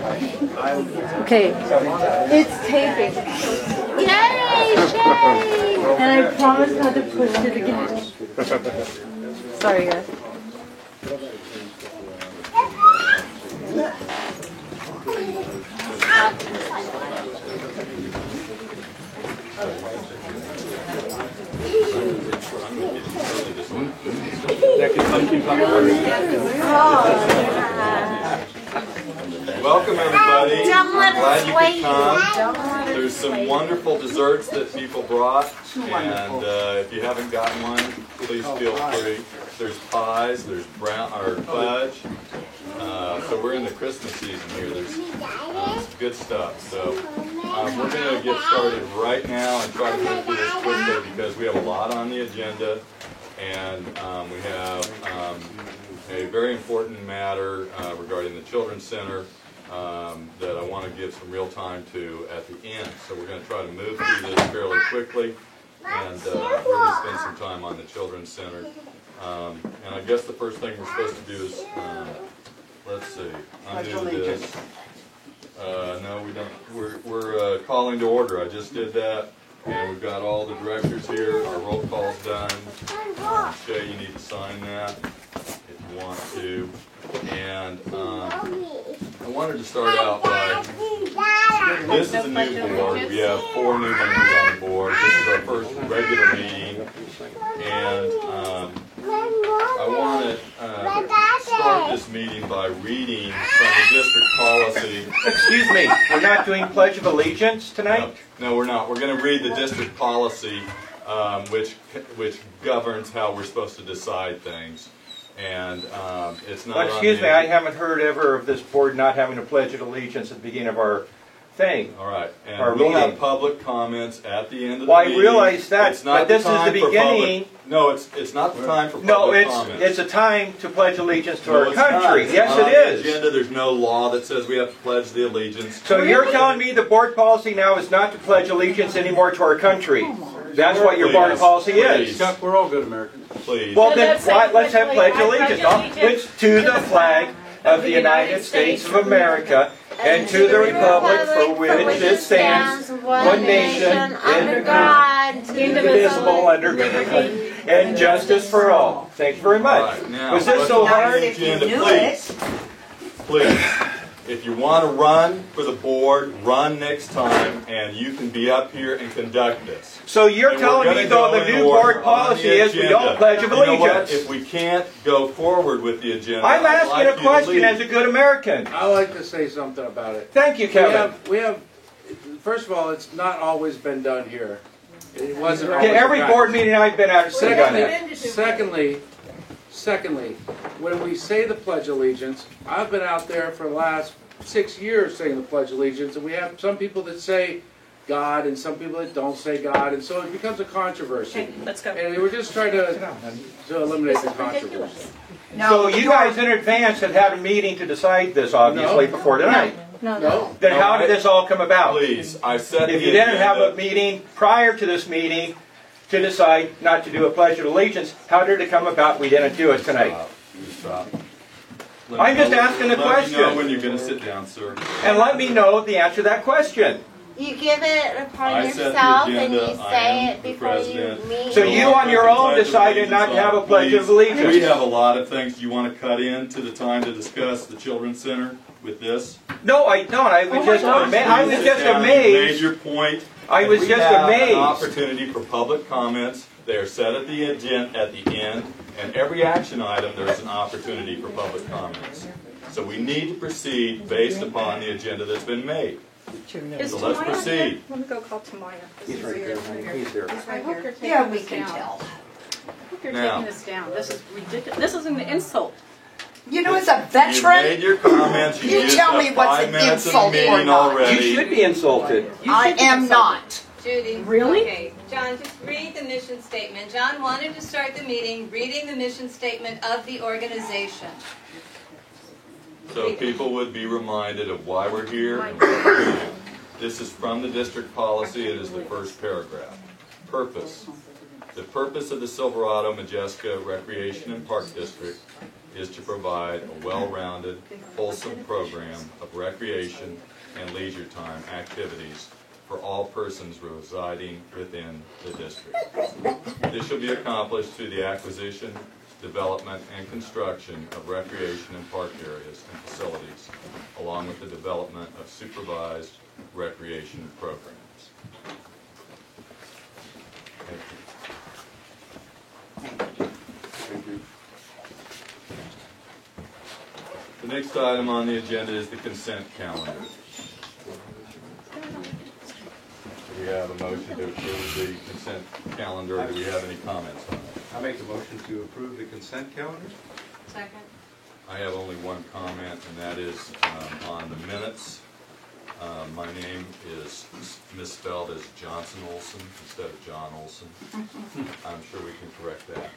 Okay, it's taping. Yay, Shay! And I promise not to push it again. Sorry, guys. Welcome everybody. Glad you could come. There's some wonderful desserts that people brought, and if you haven't gotten one, please feel free. There's pies, there's fudge. So we're in the Christmas season here. There's some good stuff. So we're going to get started right now and try to go through this quickly because we have a lot on the agenda, and we have a very important matter regarding the Children's Center that I want to give some real time to at the end. So we're going to try to move through this fairly quickly and really spend some time on the Children's Center. And I guess the first thing we're supposed to do is, let's see, undo this. No, we don't. We're calling to order. I just did that. And we've got all the directors here. Our roll call's done. Shay, you need to sign that if you want to. And I wanted to start out by, this is a new board. We have 4 new members on the board. This is our first regular meeting. And I want to start this meeting by reading from the district policy. Excuse me, we're not doing Pledge of Allegiance tonight? No, we're not. We're going to read the district policy, which governs how we're supposed to decide things. And it's not. Well, excuse me, I haven't heard ever of this board not having a Pledge of Allegiance at the beginning of our thing. All right, and we'll have public comments at the end of the meeting. Well, I realize that, but this is the beginning. No, it's not the time for public comments. No, it's a time to pledge allegiance to our country. Yes, it is. The agenda, there's no law that says we have to pledge the allegiance. So you're telling me the board policy now is not to pledge allegiance anymore to our country? That's what your board policy is. Chuck, we're all good Americans. Please. Well, then let's have pledge allegiance. It's to the flag of the United States of America and to the republic for which it stands, one nation, under God, indivisible, under God, and justice for all. Thank you very much. Right, now, was this so hard? Please, if you want to run for the board, run next time, and you can be up here and conduct this. So you're telling me, though, the new board policy is we don't pledge of allegiance. You know what? If we can't go forward with the agenda, I'm asking a question as a good American. I like to say something about it. Thank you, Kevin. We have. First of all, it's not always been done here. It wasn't. Okay, every board meeting I've been at, it's been done that. Secondly, when we say the Pledge of Allegiance, I've been out there for the last 6 years saying the Pledge of Allegiance, and we have some people that say God and some people that don't say God, and so it becomes a controversy. Okay, let's go. And we're just trying to eliminate the controversy. No, so you guys in advance had had a meeting to decide this, obviously, before tonight. No. Then how did this all come about? Please, I said if you didn't have a meeting prior to this meeting to decide not to do a Pledge of Allegiance, how did it come about we didn't do it tonight? Stop. I'm just asking a question. Let me know when you're going to sit down, sir. And let me know the answer to that question. You give it upon yourself and you say it before you meet. So you on your own decided not to have a Pledge of Allegiance. We have a lot of things. Do you want to cut into the time to discuss the Children's Center with this? No, I don't. I was just amazed. You made your point. I was just amazed. We have an opportunity for public comments. They are set at the end, and every action item there is an opportunity for public comments. So we need to proceed based upon the agenda that's been made. So let's proceed. Let me go call Tamaya. He's right there. He's there. Yeah, we can tell. I hope you're taking this down. This is ridiculous. This is an insult. You know, as a veteran, you made your comments. You tell me what's an insult or not. Already. You should be insulted. I am not. Judy. Really? Okay. John, just read the mission statement. John wanted to start the meeting reading the mission statement of the organization. So people would be reminded of why we're here and what we're doing. This is from the district policy. It is the first paragraph. Purpose. The purpose of the Silverado Majeska Recreation and Park District is to provide a well-rounded, wholesome program of recreation and leisure time activities for all persons residing within the district. This shall be accomplished through the acquisition, development, and construction of recreation and park areas and facilities, along with the development of supervised recreation programs. Thank you. Thank you. The next item on the agenda is the consent calendar. Do we have a motion to approve the consent calendar, or do we have any comments on it? I make a motion to approve the consent calendar. Second. I have only one comment, and that is on the minutes. My name is misspelled as Johnson Olson instead of John Olson. I'm sure we can correct that.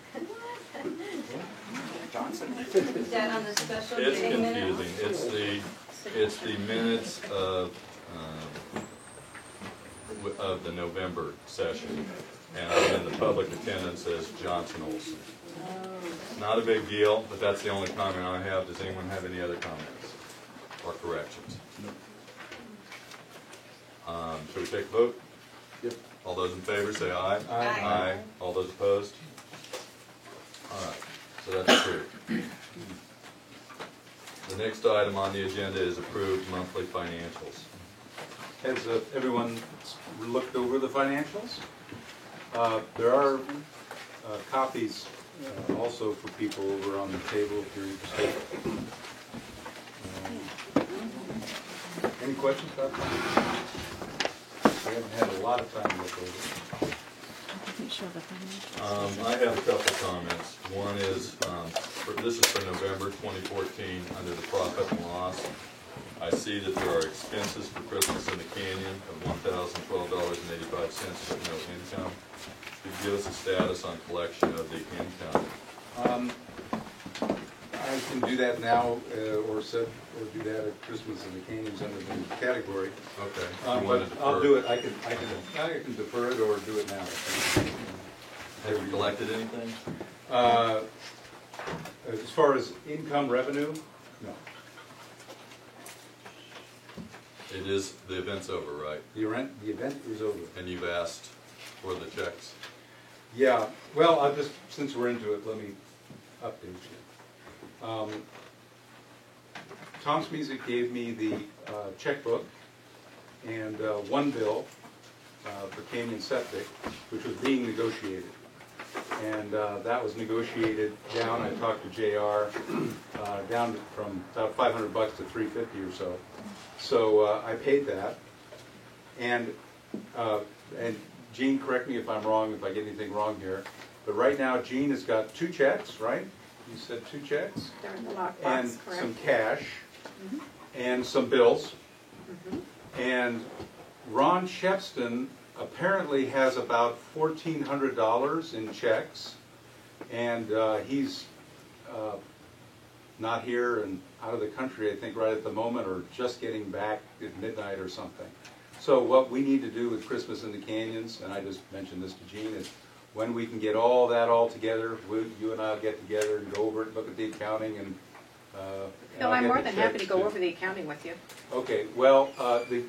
Is that on the special It's meeting minutes? confusing. It's the minutes of the November session, and I'm in the public attendance as Johnson Olson. Not a big deal, but that's the only comment I have. Does anyone have any other comments or corrections? Shall we take a vote? Yep. All those in favor say aye. Aye. Aye. All those opposed? All right, so that's approved. The next item on the agenda is approved monthly financials. Has everyone looked over the financials? There are copies also for people over on the table if you're interested. Any questions about that? We haven't had a lot of time to look over it. I have a couple of comments. One is, this is for November 2014 under the profit and loss. I see that there are expenses for Christmas in the Canyon of $1,012.85 but no income. Could you give us a status on collection of the income? I can do that now, or do that at Christmas in the Canyons under the category. Okay. But I'll do it. I can defer it or do it now. Have you collected anything? As far as income revenue, no. The event's over, right? The event is over. And you've asked for the checks? Yeah. Well, since we're into it, let me update you. Tom Smizik gave me the checkbook and one bill for Canyon Septic, which was being negotiated. And that was negotiated down. I talked to JR, down from about $500 to $350 or so. So I paid that. And Gene, correct me if I'm wrong, if I get anything wrong here. But right now, Gene has got 2 checks, right? You said 2 checks? They're in the lockbox, And correct? some cash, and some bills. And Ron Shepston apparently has about $1,400 in checks, and he's not here and out of the country, I think, right at the moment, or just getting back at midnight or something. So what we need to do with Christmas in the Canyons, and I just mentioned this to Gene, is when we can get all that all together, you and I will get together and go over it, look at the accounting, and No, I'll I'm get more the than happy to checks go too. over the accounting with you. Okay, well, do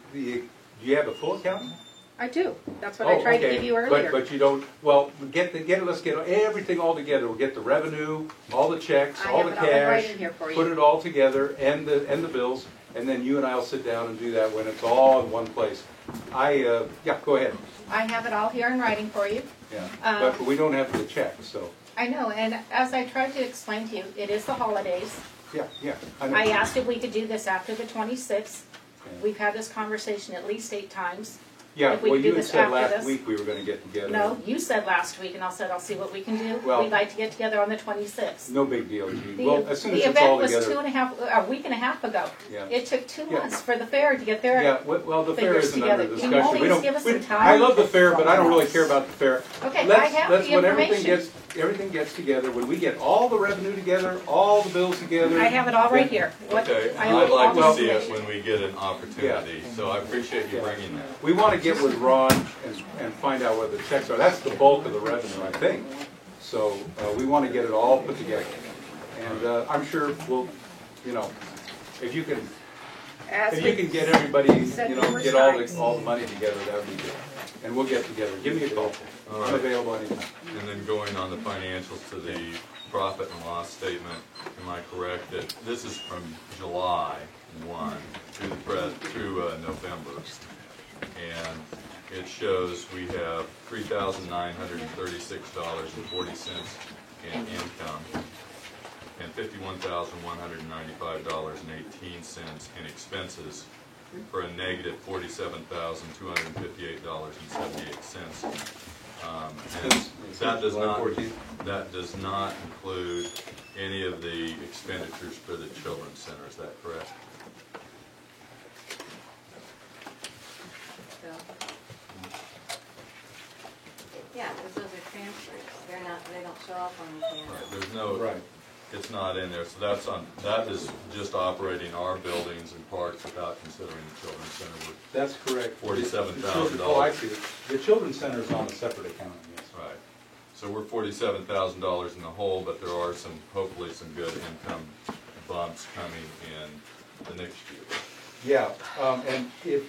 you have a full accountant? I do. That's what I tried to give you earlier. But you don't, well, let's get everything all together. We'll get the revenue, all the checks, I all have the it all in cash, writing here for you. put it all together, and the bills, and then you and I will sit down and do that when it's all in one place. Yeah, go ahead. I have it all here in writing for you. Yeah, but we don't have the checks, so, I know, and as I tried to explain to you, it is the holidays. yeah. know. I asked if we could do this after the 26th. Okay. We've had this conversation at least 8 times. Yeah, if we well, could do you had this said after last this. week we were going to get together. No, you said last week, and I said I'll see what we can do. Well- We'd like to get together on the 26th. No big deal, Gene. The, Well, as soon as the it's all event was together. a week and a half ago. Yeah. It took 2 Yeah. months for the fair to get their Yeah, well, the fair figures isn't together. under Can you discussion. always give us some time? I love the fair, but I don't really care about the fair. Okay, Let's- I have let's- the when information. everything gets together, when we get all the revenue together, all the bills together. I have it all right here. Okay, I have I'd like all the to see it information. when we get an opportunity, so I appreciate you bringing that. We want to get with Ron and find out where the checks are. That's the bulk of the revenue, I think. So we want to get it all put together. And I'm sure we'll, you know, if you can As If you we can get everybody, you set know, numbers get all right. the money together, that would be good. And we'll get together. Give me a call. All I'm right. available anytime. And then going on the financials to the profit and loss statement, am I correct that this is from July 1 through November? And it shows we have $3,936.40 in income and $51,195.18 in expenses for a negative $47,258.78. And that does not include any of the expenditures for the children's center. Is that correct? Yeah, because those are transfers. They're not, they don't show up on the plan. Right. There's no. Right. It's not in there, so that is just operating our buildings and parks without considering the children's center. That's correct. $47,000. Oh, I see. The children's center is on a separate account, yes. Right. So we're $47,000 in the hole, but there are hopefully some good income bumps coming in the next year. Yeah, and if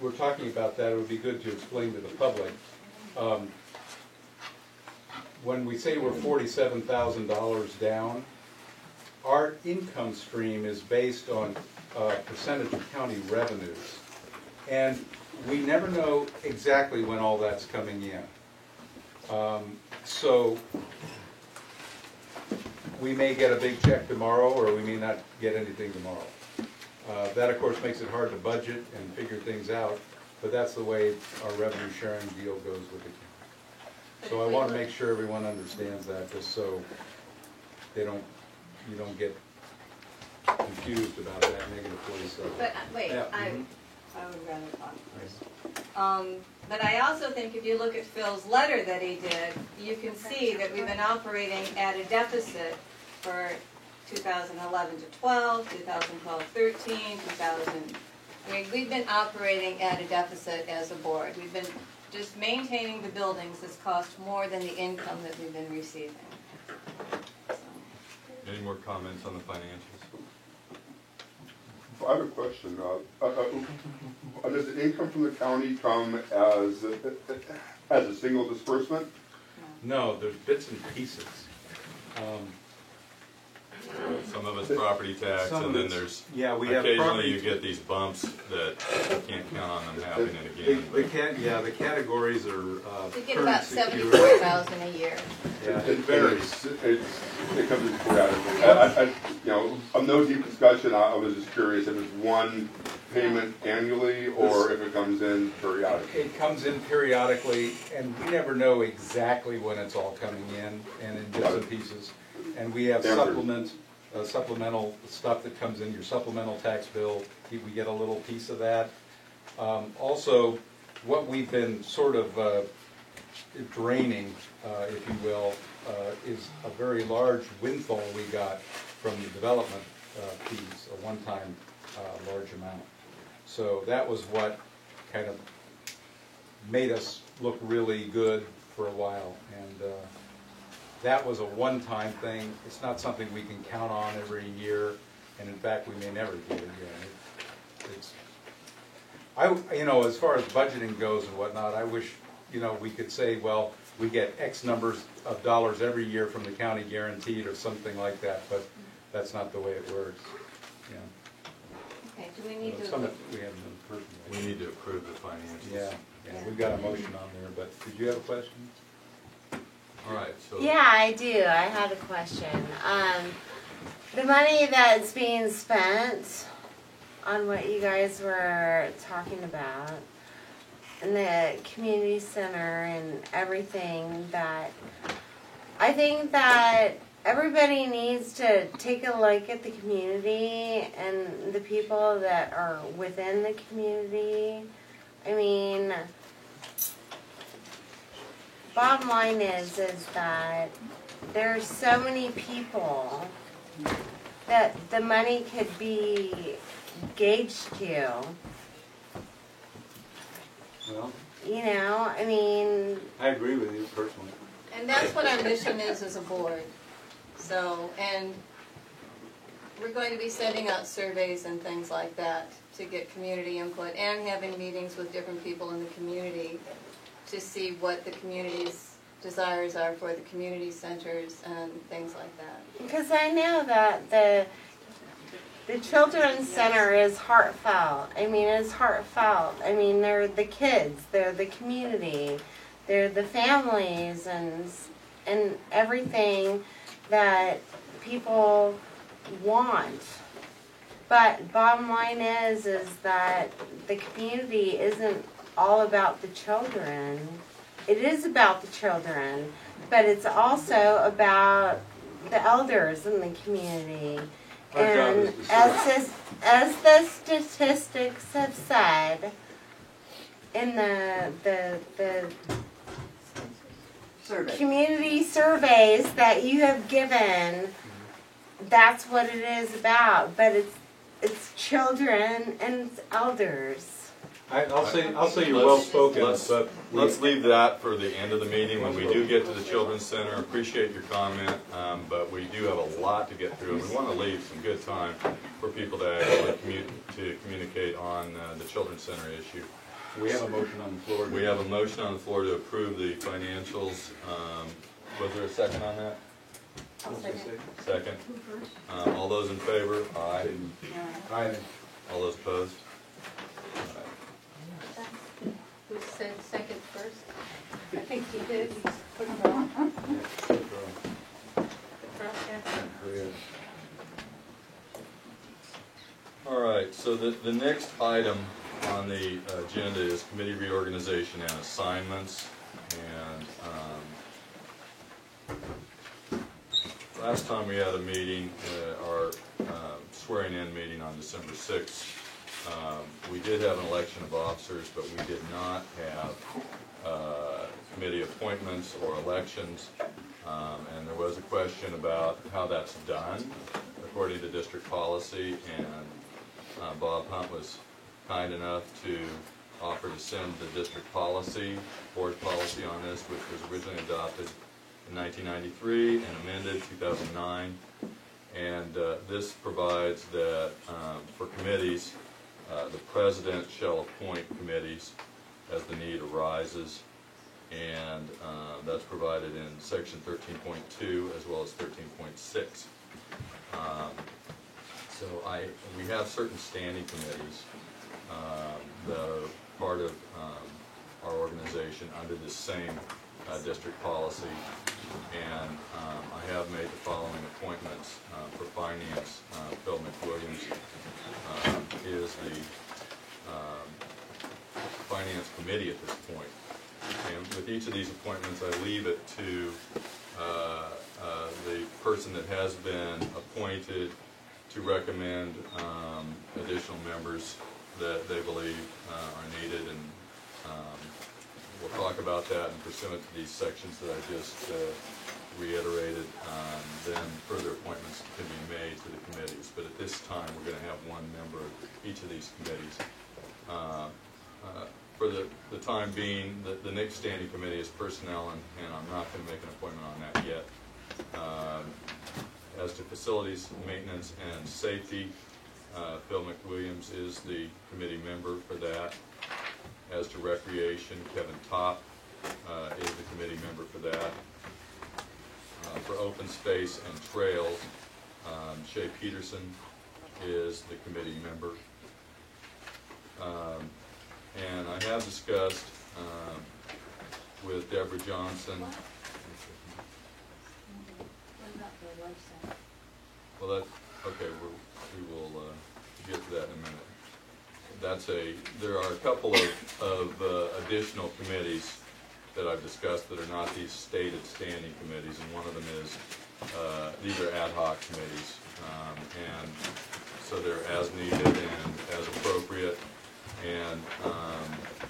we're talking about that, it would be good to explain to the public. When we say we're $47,000 down, our income stream is based on percentage of county revenues. And we never know exactly when all that's coming in. So we may get a big check tomorrow, or we may not get anything tomorrow. That, of course, makes it hard to budget and figure things out, but that's the way our revenue sharing deal goes with the county. So I want to make sure everyone understands that, just so you don't get confused about that negative 47. But wait, Yeah, I would rather talk first. But I also think if you look at Phil's letter that he did, you can see that we've been operating at a deficit for 2011 to 12, 2012, 13, 2000. I mean, we've been operating at a deficit as a board. We've been just maintaining the buildings has cost more than the income that we've been receiving. So. Any more comments on the financials? I have a question. Does the income from the county come as a single disbursement? No, there's bits and pieces. Some of it's property tax, Some of and then it's- there's, yeah, we have occasionally property- you get these bumps that you can't count on them happening again. but- The categories are We get current about security. $74,000 a year. Yeah, It it varies. It comes in periodically. Of no deep discussion, I was just curious if it's one payment annually or if it comes in periodically. It comes in periodically, and we never know exactly when it's all coming in, and in bits and pieces. And we have supplemental stuff that comes in, your supplemental tax bill, we get a little piece of that. Also, what we've been sort of draining, if you will, is a very large windfall we got from the development fees, a one-time large amount. So that was what kind of made us look really good for a while. And that was a one-time thing. It's not something we can count on every year, and in fact, we may never get again. As far as budgeting goes and whatnot, I wish, we could say, well, we get X numbers of dollars every year from the county guaranteed or something like that, but that's not the way it works. Okay, do we need to? Some of it we haven't done personally. We need to approve the financials. Yeah, we've got a motion on there, but did you have a question? All right, so. Yeah, I do. I had a question. The money that's being spent on what you guys were talking about, and the community center and everything, that I think that everybody needs to take a look at the community and the people that are within the community. I mean, bottom line is that there's so many people that the money could be gauged to. Well, I mean, I agree with you personally. And that's what our mission is as a board. So, and we're going to be sending out surveys and things like that to get community input and having meetings with different people in the community to see what the community's desires are for the community centers and things like that. Because I know that the Children's Center is heartfelt. I mean, it's heartfelt. I mean, they're the kids, they're the community, they're the families, and everything that people want. But bottom line is that the community isn't all about the children. It is about the children, but it's also about the elders in the community. And as the statistics have said in the community surveys that you have given, that's what it is about. But it's children and it's elders. I'll say you're well spoken. Let's leave that for the end of the meeting when we do get to the Children's Center. Appreciate your comment, but we do have a lot to get through, and we want to leave some good time for people to actually communicate on the Children's Center issue. We have a motion on the floor. We have a motion on the floor to approve the financials. Was there a second on that? Second. All those in favor? Aye. Aye. All those opposed? Who said second first? I think he did. All right, so the next item on the agenda is committee reorganization and assignments. And last time we had a meeting, our swearing-in meeting on December 6th, we did have an election of officers, but we did not have committee appointments or elections. And there was a question about how that's done according to district policy, and Bob Hunt was kind enough to offer to send the district policy, board policy on this, which was originally adopted in 1993 and amended 2009. And this provides that for committees, the president shall appoint committees as the need arises, and that's provided in section 13.2 as well as 13.6. So we have certain standing committees that are part of our organization under this same district policy, and I have made the following appointments for finance. Phil McWilliams is the finance committee at this point. And with each of these appointments, I leave it to the person that has been appointed to recommend additional members that they believe are needed, and we'll talk about that and pursuant to these sections that I just reiterated. Then further appointments can be made to the committees, but at this time we're going to have one member of each of these committees. For the time being, the next standing committee is personnel, and I'm not going to make an appointment on that yet. As to facilities, maintenance, and safety, Phil McWilliams is the committee member for that. As to recreation, Kevin Topp is the committee member for that. For open space and trails, Shay Peterson is the committee member. And I have discussed with Deborah Johnson. Well, okay. We will get to that in a minute. There are a couple of additional committees that I've discussed that are not these stated standing committees, and one of them is these are ad hoc committees, and so they're as needed and as appropriate. And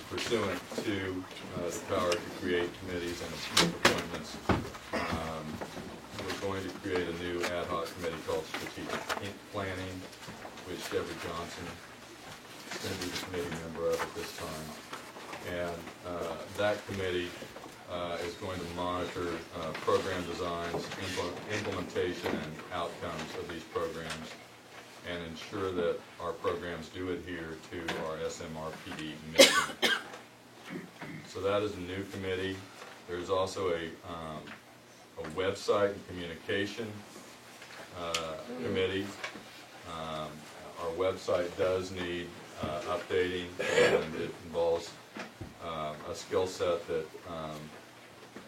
pursuant to the power to create committees and make appointments, we're going to create a new ad hoc committee called Strategic Planning, which Deborah Johnson is going to be the committee member of at this time. And that committee is going to monitor program designs, implementation, and outcomes of these programs, and ensure that our programs do adhere to our SMRPD mission. So that is a new committee. There's also a website and communication committee. Our website does need updating, and it involves a skill set that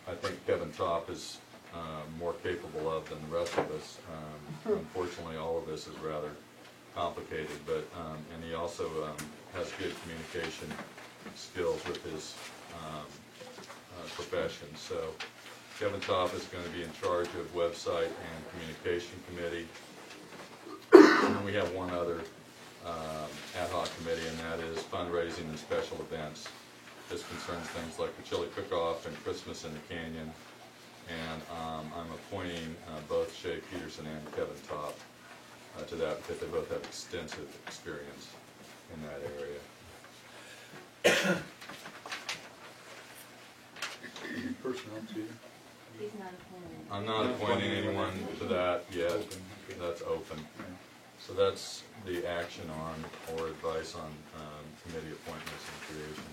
I think Kevin Top is more capable of than the rest of us. Unfortunately, all of this is rather complicated, but and he also has good communication skills with his profession. So Kevin Top is going to be in charge of website and communication committee. And then we have one other ad hoc committee, and that is fundraising and special events. This concerns things like the chili cook-off and Christmas in the Canyon. And I'm appointing both Shay Peterson and Kevin Top to that because they both have extensive experience in that area. Personnel too. He's not appointed. I'm not appointing anyone to that yet. That's open. So that's the action on or advice on committee appointments and creation.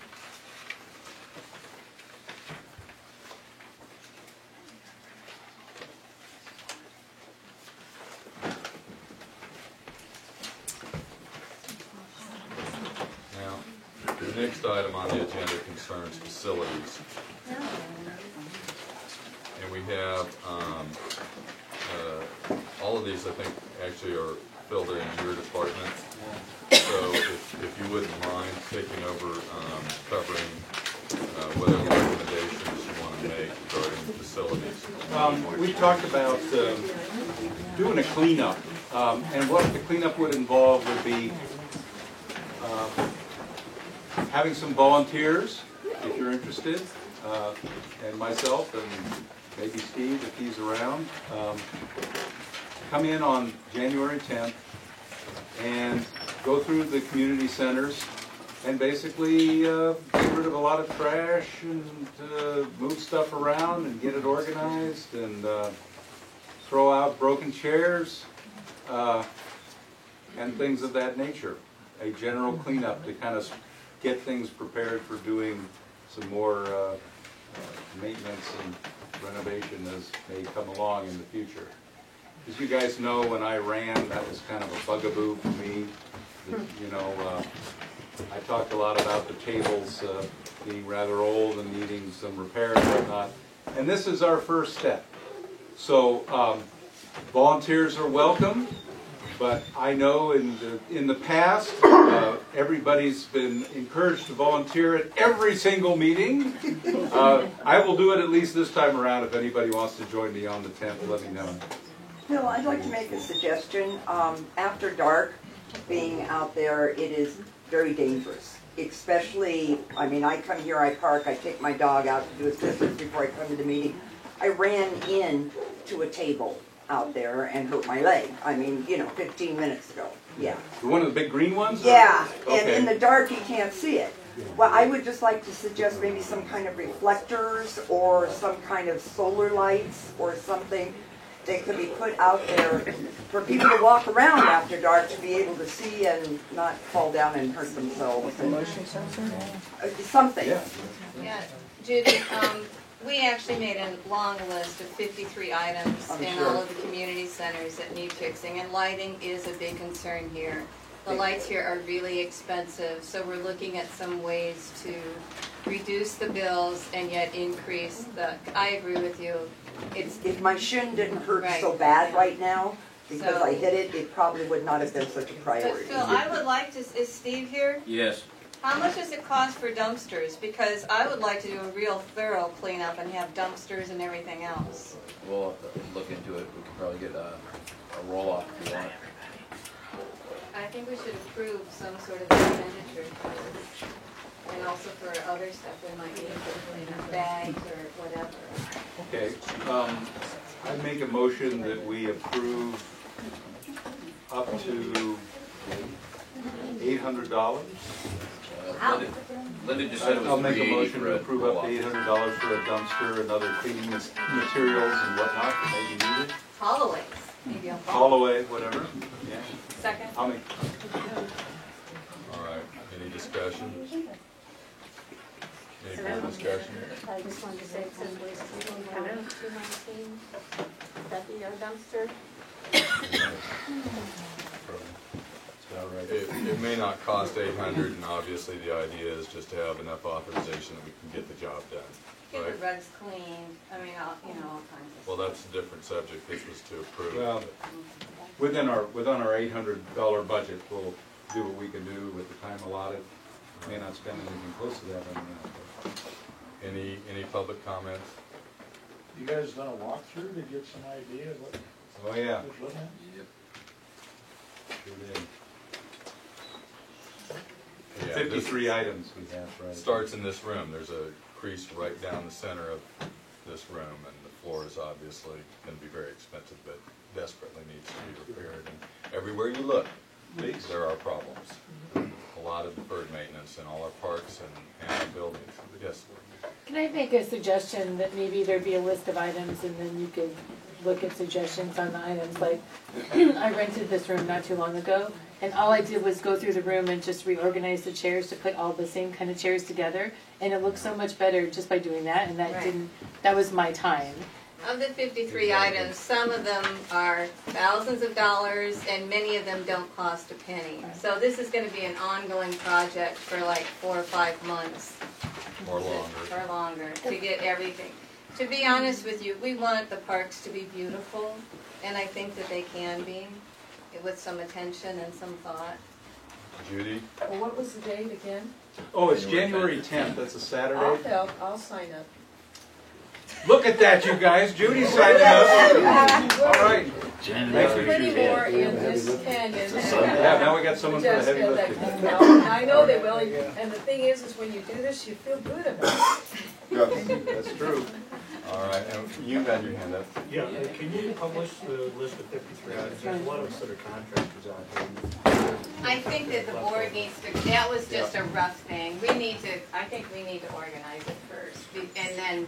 Now, the next item on the agenda concerns facilities. And we have all of these, I think, actually are filled in your department. So if you wouldn't mind taking over covering whatever recommendations you want to make regarding facilities. We talked about doing a cleanup, and what the cleanup would involve would be having some volunteers, if you're interested, and myself, and maybe Steve if he's around. Come in on January 10th and go through the community centers and basically get rid of a lot of trash and move stuff around and get it organized and throw out broken chairs and things of that nature. A general cleanup to kind of get things prepared for doing some more maintenance and renovation as may come along in the future. As you guys know, when I ran, that was kind of a bugaboo for me. You know, I talked a lot about the tables being rather old and needing some repair and whatnot. And this is our first step. So volunteers are welcome, but I know in the past, everybody's been encouraged to volunteer at every single meeting. I will do it at least this time around. If anybody wants to join me on the 10th, let me know. Phil, I'd like to make a suggestion. After dark, being out there, it is very dangerous. Especially, I mean, I come here, I park, I take my dog out to do his business before I come to the meeting. I ran in to a table out there and hurt my leg. I mean, you know, 15 minutes ago. Yeah. One of the big green ones? Yeah, okay. And in the dark you can't see it. Well, I would just like to suggest maybe some kind of reflectors or some kind of solar lights or something that could be put out there for people to walk around after dark to be able to see and not fall down and hurt themselves. Motion sensor? Something. Yeah, Judy, we actually made a long list of 53 items in all of the community centers that need fixing, and lighting is a big concern here. The lights here are really expensive, so we're looking at some ways to reduce the bills and yet increase the, I agree with you. If my shin didn't hurt so bad right now, because I hit it, it probably would not have been such a priority. But Phil, I would like to, is Steve here? Yes. How much does it cost for dumpsters? Because I would like to do a real thorough cleanup and have dumpsters and everything else. We'll have to look into it. We could probably get a roll-off if you want. I think we should approve some sort of expenditure for this. And also for other stuff we might need, in bags or whatever. Okay. I make a motion that we approve up to $800. Linda just said it was I'll make a $380 motion for to a approve up to roll-off. $800 for a dumpster and other cleaning materials and whatnot that may be needed. Holloway's, maybe I'll Haul away, whatever. Yeah. Second? I'll make. All right, any discussion? Any further discussion? I just wanted to say it says waste 219. That be our dumpster? It may not cost 800, and obviously the idea is just to have enough authorization that we can get the job done. Get Right? the rugs cleaned, I mean, all kinds of Well, that's a different subject. This was to approve. Well, within our $800 budget, we'll do what we can do with the time allotted. May not spend anything close to that right now. Any public comments? You guys done a walkthrough to get some idea of what Oh, yeah. it's looking at? Sure did. Yeah, 53 items we have, right? Starts in this room. There's a crease right down the center of this room, and the floor is obviously going to be very expensive, but desperately needs to be repaired. And everywhere you look, there are problems. A lot of deferred maintenance in all our parks and our buildings. Yes. Can I make a suggestion that maybe there be a list of items and then you could look at suggestions on the items? Like, I rented this room not too long ago, and all I did was go through the room and just reorganize the chairs to put all the same kind of chairs together, and it looked so much better just by doing that, and that Right. didn't, that was my time. Of the 53 items, some of them are thousands of dollars, and many of them don't cost a penny. So this is going to be an ongoing project for like 4 or 5 months. Or longer. Or longer, to get everything. To be honest with you, we want the parks to be beautiful, and I think that they can be, with some attention and some thought. Judy? Well, what was the date again? Oh, it's January 10th. That's a Saturday. I'll sign up. Look at that, you guys. Judy's signing up. All right. There's plenty more in this canyon. Yeah, now we got someone for the heavy lifting. I know they will, and the thing is when you do this, you feel good about it. That's true. All right, and you had your hand up. Yeah, can you publish the list of 53 items? There's a lot of us that are contractors out there. I think that the board needs to, that was just a rough thing. We need to, I think we need to organize it first, and then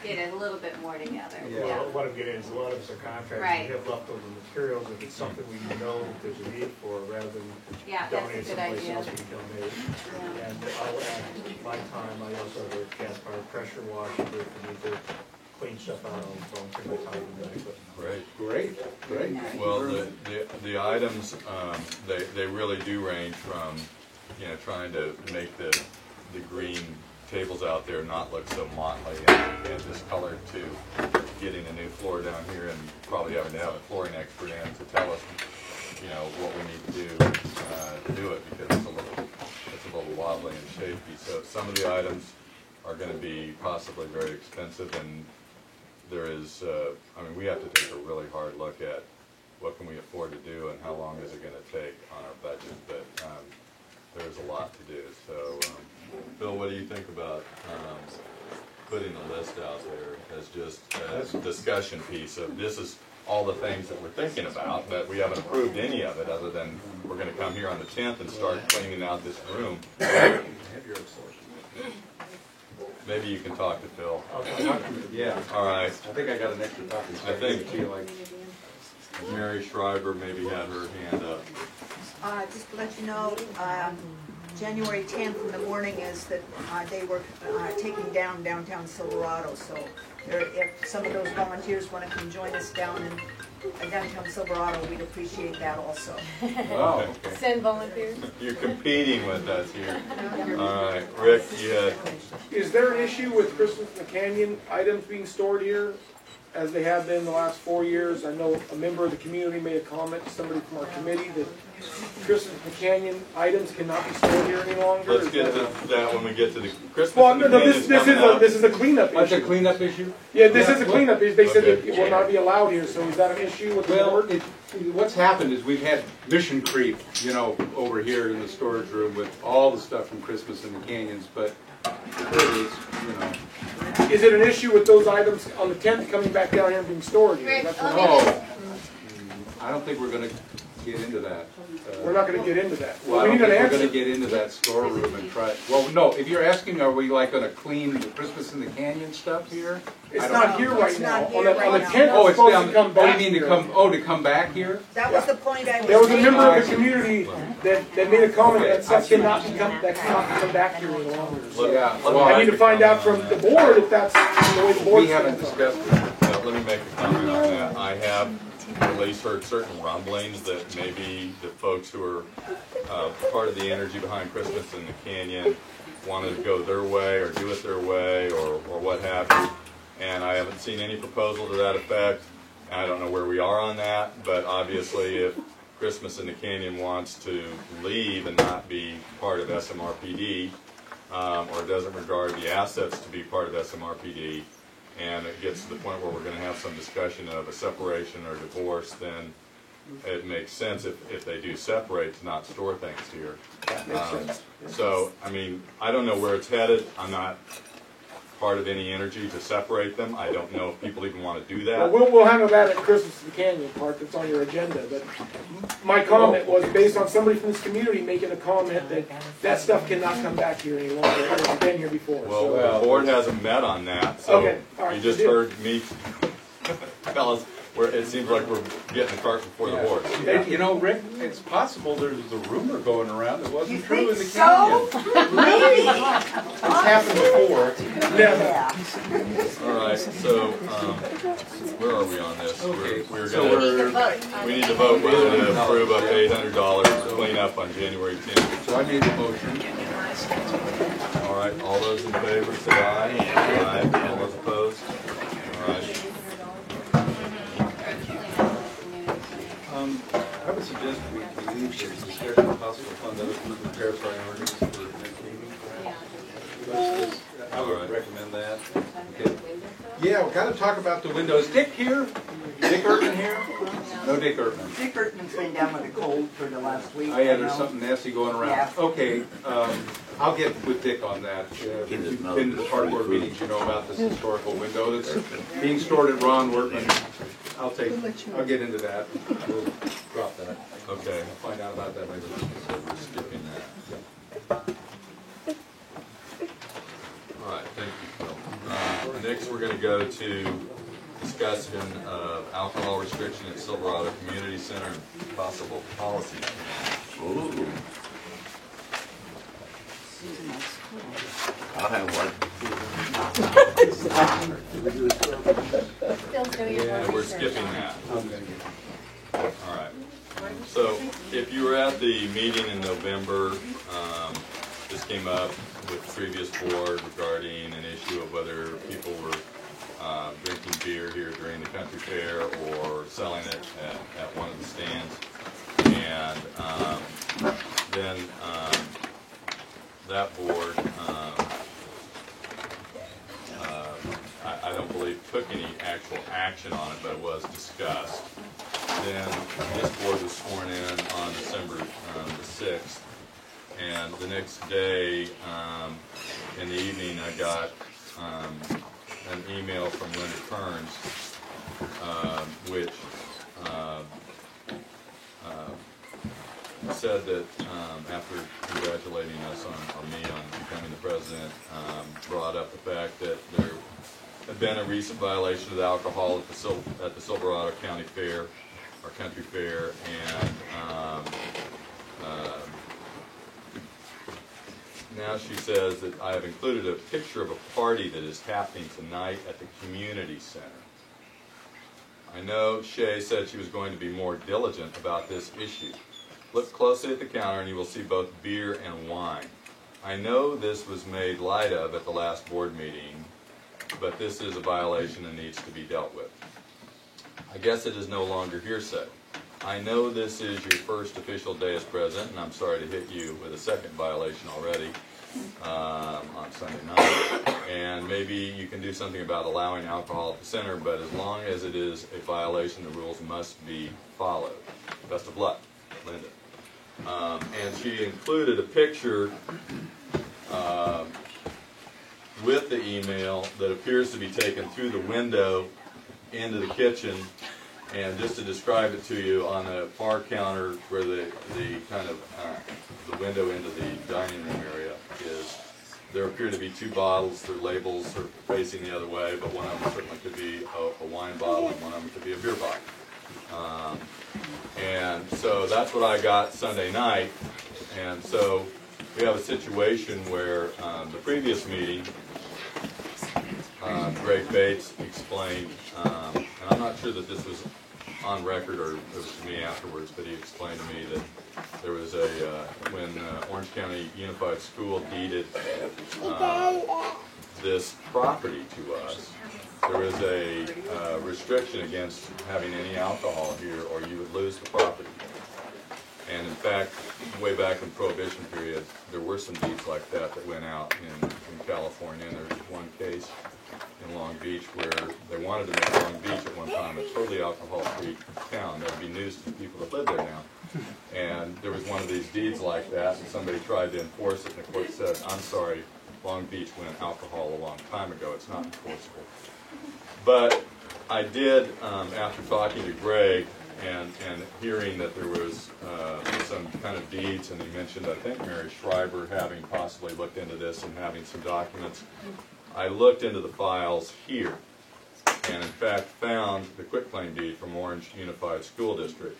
get it a little bit more together. Well, what I'm getting is a lot of us are contractors. Right. We have leftover materials. If it's something we know there's a need for, rather than Yeah, that's a donate good someplace idea. else, we can donate. Yeah. And I'll add my time. I also have a gas powered pressure washer if we need to clean stuff out. I'll volunteer my time to do that. Great. Well, the items, they really do range from, trying to make the green tables out there not look so motley and discolored, to getting a new floor down here and probably having to have a flooring expert in to tell us, what we need to do to do it, because it's a little wobbly and shaky. So some of the items are going to be possibly very expensive, and there is, we have to take a really hard look at what can we afford to do and how long is it going to take on our budget. But there's a lot to do. So, Bill, what do you think about putting a list out there as just a discussion piece of this is all the things that we're thinking about, but we haven't approved any of it other than we're going to come here on the 10th and start cleaning out this room. Maybe you can talk to Phil. Yeah. All right. I think I got an extra copy. I think Mary Schreiber maybe had her hand up. Just to let you know, January 10th in the morning is that they were taking down downtown Silverado. So if some of those volunteers want to come join us down in downtown Silverado, we'd appreciate that also. Oh, okay. Send volunteers. You're competing with us here. All right, Rick, yeah. Is there an issue with Christmas in the Canyon items being stored here, as they have been the last 4 years? I know a member of the community made a comment to somebody from our committee that Christmas in the Canyon items cannot be stored here any longer. Let's get to that when we get to the Christmas. Well, no, this is a cleanup issue. That's a cleanup issue? Yeah, this is a cleanup issue. They said that it will not be allowed here. So is that an issue with the board? What's happened is we've had mission creep, over here in the storage room with all the stuff from Christmas in the Canyons, but it is, Is it an issue with those items on the 10th coming back down here and being stored here? Rick, That's let what me just, I don't think we're going to get into that. We're not gonna get into that. Well, I We don't need an think we're answer. gonna get into that storeroom and try, well, no, if you're asking, are we like gonna clean the Christmas in the Canyon stuff here? It's not here right It's now. not On here the right 10th, Oh, it's it's supposed down, to come oh, you back mean to here. come, oh, to come back here? That was the point I was There was a making. member of the community that made a comment that stuff cannot come back here any longer. So Yeah, Let me I make need a to find out from comment the on that. board if that's the way the board. We haven't discussed it. Let me make a comment on that. I have at least heard certain rumblings that maybe the folks who are part of the energy behind Christmas in the Canyon wanted to go their way or do it their way or what have you. And I haven't seen any proposal to that effect. And I don't know where we are on that, but obviously if Christmas in the Canyon wants to leave and not be part of SMRPD, or doesn't regard the assets to be part of SMRPD, and it gets to the point where we're going to have some discussion of a separation or divorce, then it makes sense if they do separate to not store things here. So, I mean, I don't know where it's headed. I'm not part of any energy to separate them. I don't know if people even want to do that. Well, we'll handle that at Christmas in the Canyon part that's on your agenda, but my comment was based on somebody from this community making a comment that stuff cannot come back here any longer. It's been here before. Well, So. the board hasn't met on that, so Okay, all right, you just good deal. heard me tell us where it seems like we're getting the cart before the horse. And, you know, Rick, it's possible there's a rumor going around that wasn't true in the so? Canyon. Really? It's happened before. Yeah. All right, so where are we on this? We need to vote whether to approve up to $800 to clean up on January 10th. So I made the motion. All right, all those in favor say aye. Aye. All those opposed? All right. I would suggest we leave the discussion of possible fund other food repair priorities for the next meeting. I would recommend that. Okay. Yeah, we'll kind of talk about the windows. Dick here? Dick Ertman here? No Dick Ertman. Dick Ertman's been down with a cold for the last week. Oh yeah, there's something nasty going around. Yeah. Okay, I'll get with Dick on that. If you've been to the park board meetings, you know about this historical window that's being stored at Ron Workman. I'll get into that. We'll drop that. Okay. I'll find out about that later. So we're skipping that. All right, thank you, Phil. Next, we're going to go to discussion of alcohol restriction at Silverado Community Center and possible policy. Ooh. I'll have one. Yeah, we're skipping that. All right. So, if you were at the meeting in November, this came up with the previous board regarding an issue of whether people were drinking beer here during the country fair or selling it at one of the stands. And then that board, I don't believe took any actual action on it, but it was discussed. Then this board was sworn in on December the 6th. And the next day, in the evening, I got an email from Linda Kearns, which said that after congratulating us on me on becoming the president, brought up the fact that there had been a recent violation of the alcohol at the Silverado County Fair, or Country Fair, and now she says that I have included a picture of a party that is happening tonight at the community center. I know Shay said she was going to be more diligent about this issue. Look closely at the counter and you will see both beer and wine. I know this was made light of at the last board meeting, but this is a violation and needs to be dealt with. I guess it is no longer hearsay. I know this is your first official day as president, and I'm sorry to hit you with a second violation already on Sunday night. And maybe you can do something about allowing alcohol at the center, but as long as it is a violation, the rules must be followed. Best of luck, Linda. And she included a picture with the email that appears to be taken through the window into the kitchen And just to describe it to you, on the far counter where the kind of the window into the dining room area is, there appear to be two bottles. Their labels are facing the other way, but one of them certainly could be a wine bottle and one of them could be a beer bottle. And so that's what I got Sunday night. And so we have a situation where the previous meeting, Greg Bates explained, and I'm not sure that this was on record or it was to me afterwards, but he explained to me that there was a, when Orange County Unified School deeded this property to us, there was a restriction against having any alcohol here or you would lose the property. And in fact, way back in Prohibition period, there were some deeds like that that went out in California, and there's one case in Long Beach where they wanted to make Long Beach at one time a totally alcohol-free town. That would be news to the people that live there now. And there was one of these deeds like that, and somebody tried to enforce it, and the court said, I'm sorry, Long Beach went alcohol a long time ago. It's not enforceable. But I did, after talking to Greg and hearing that there was some kind of deeds, and he mentioned, I think, Mary Schreiber having possibly looked into this and having some documents, I looked into the files here and in fact found the quitclaim deed from Orange Unified School District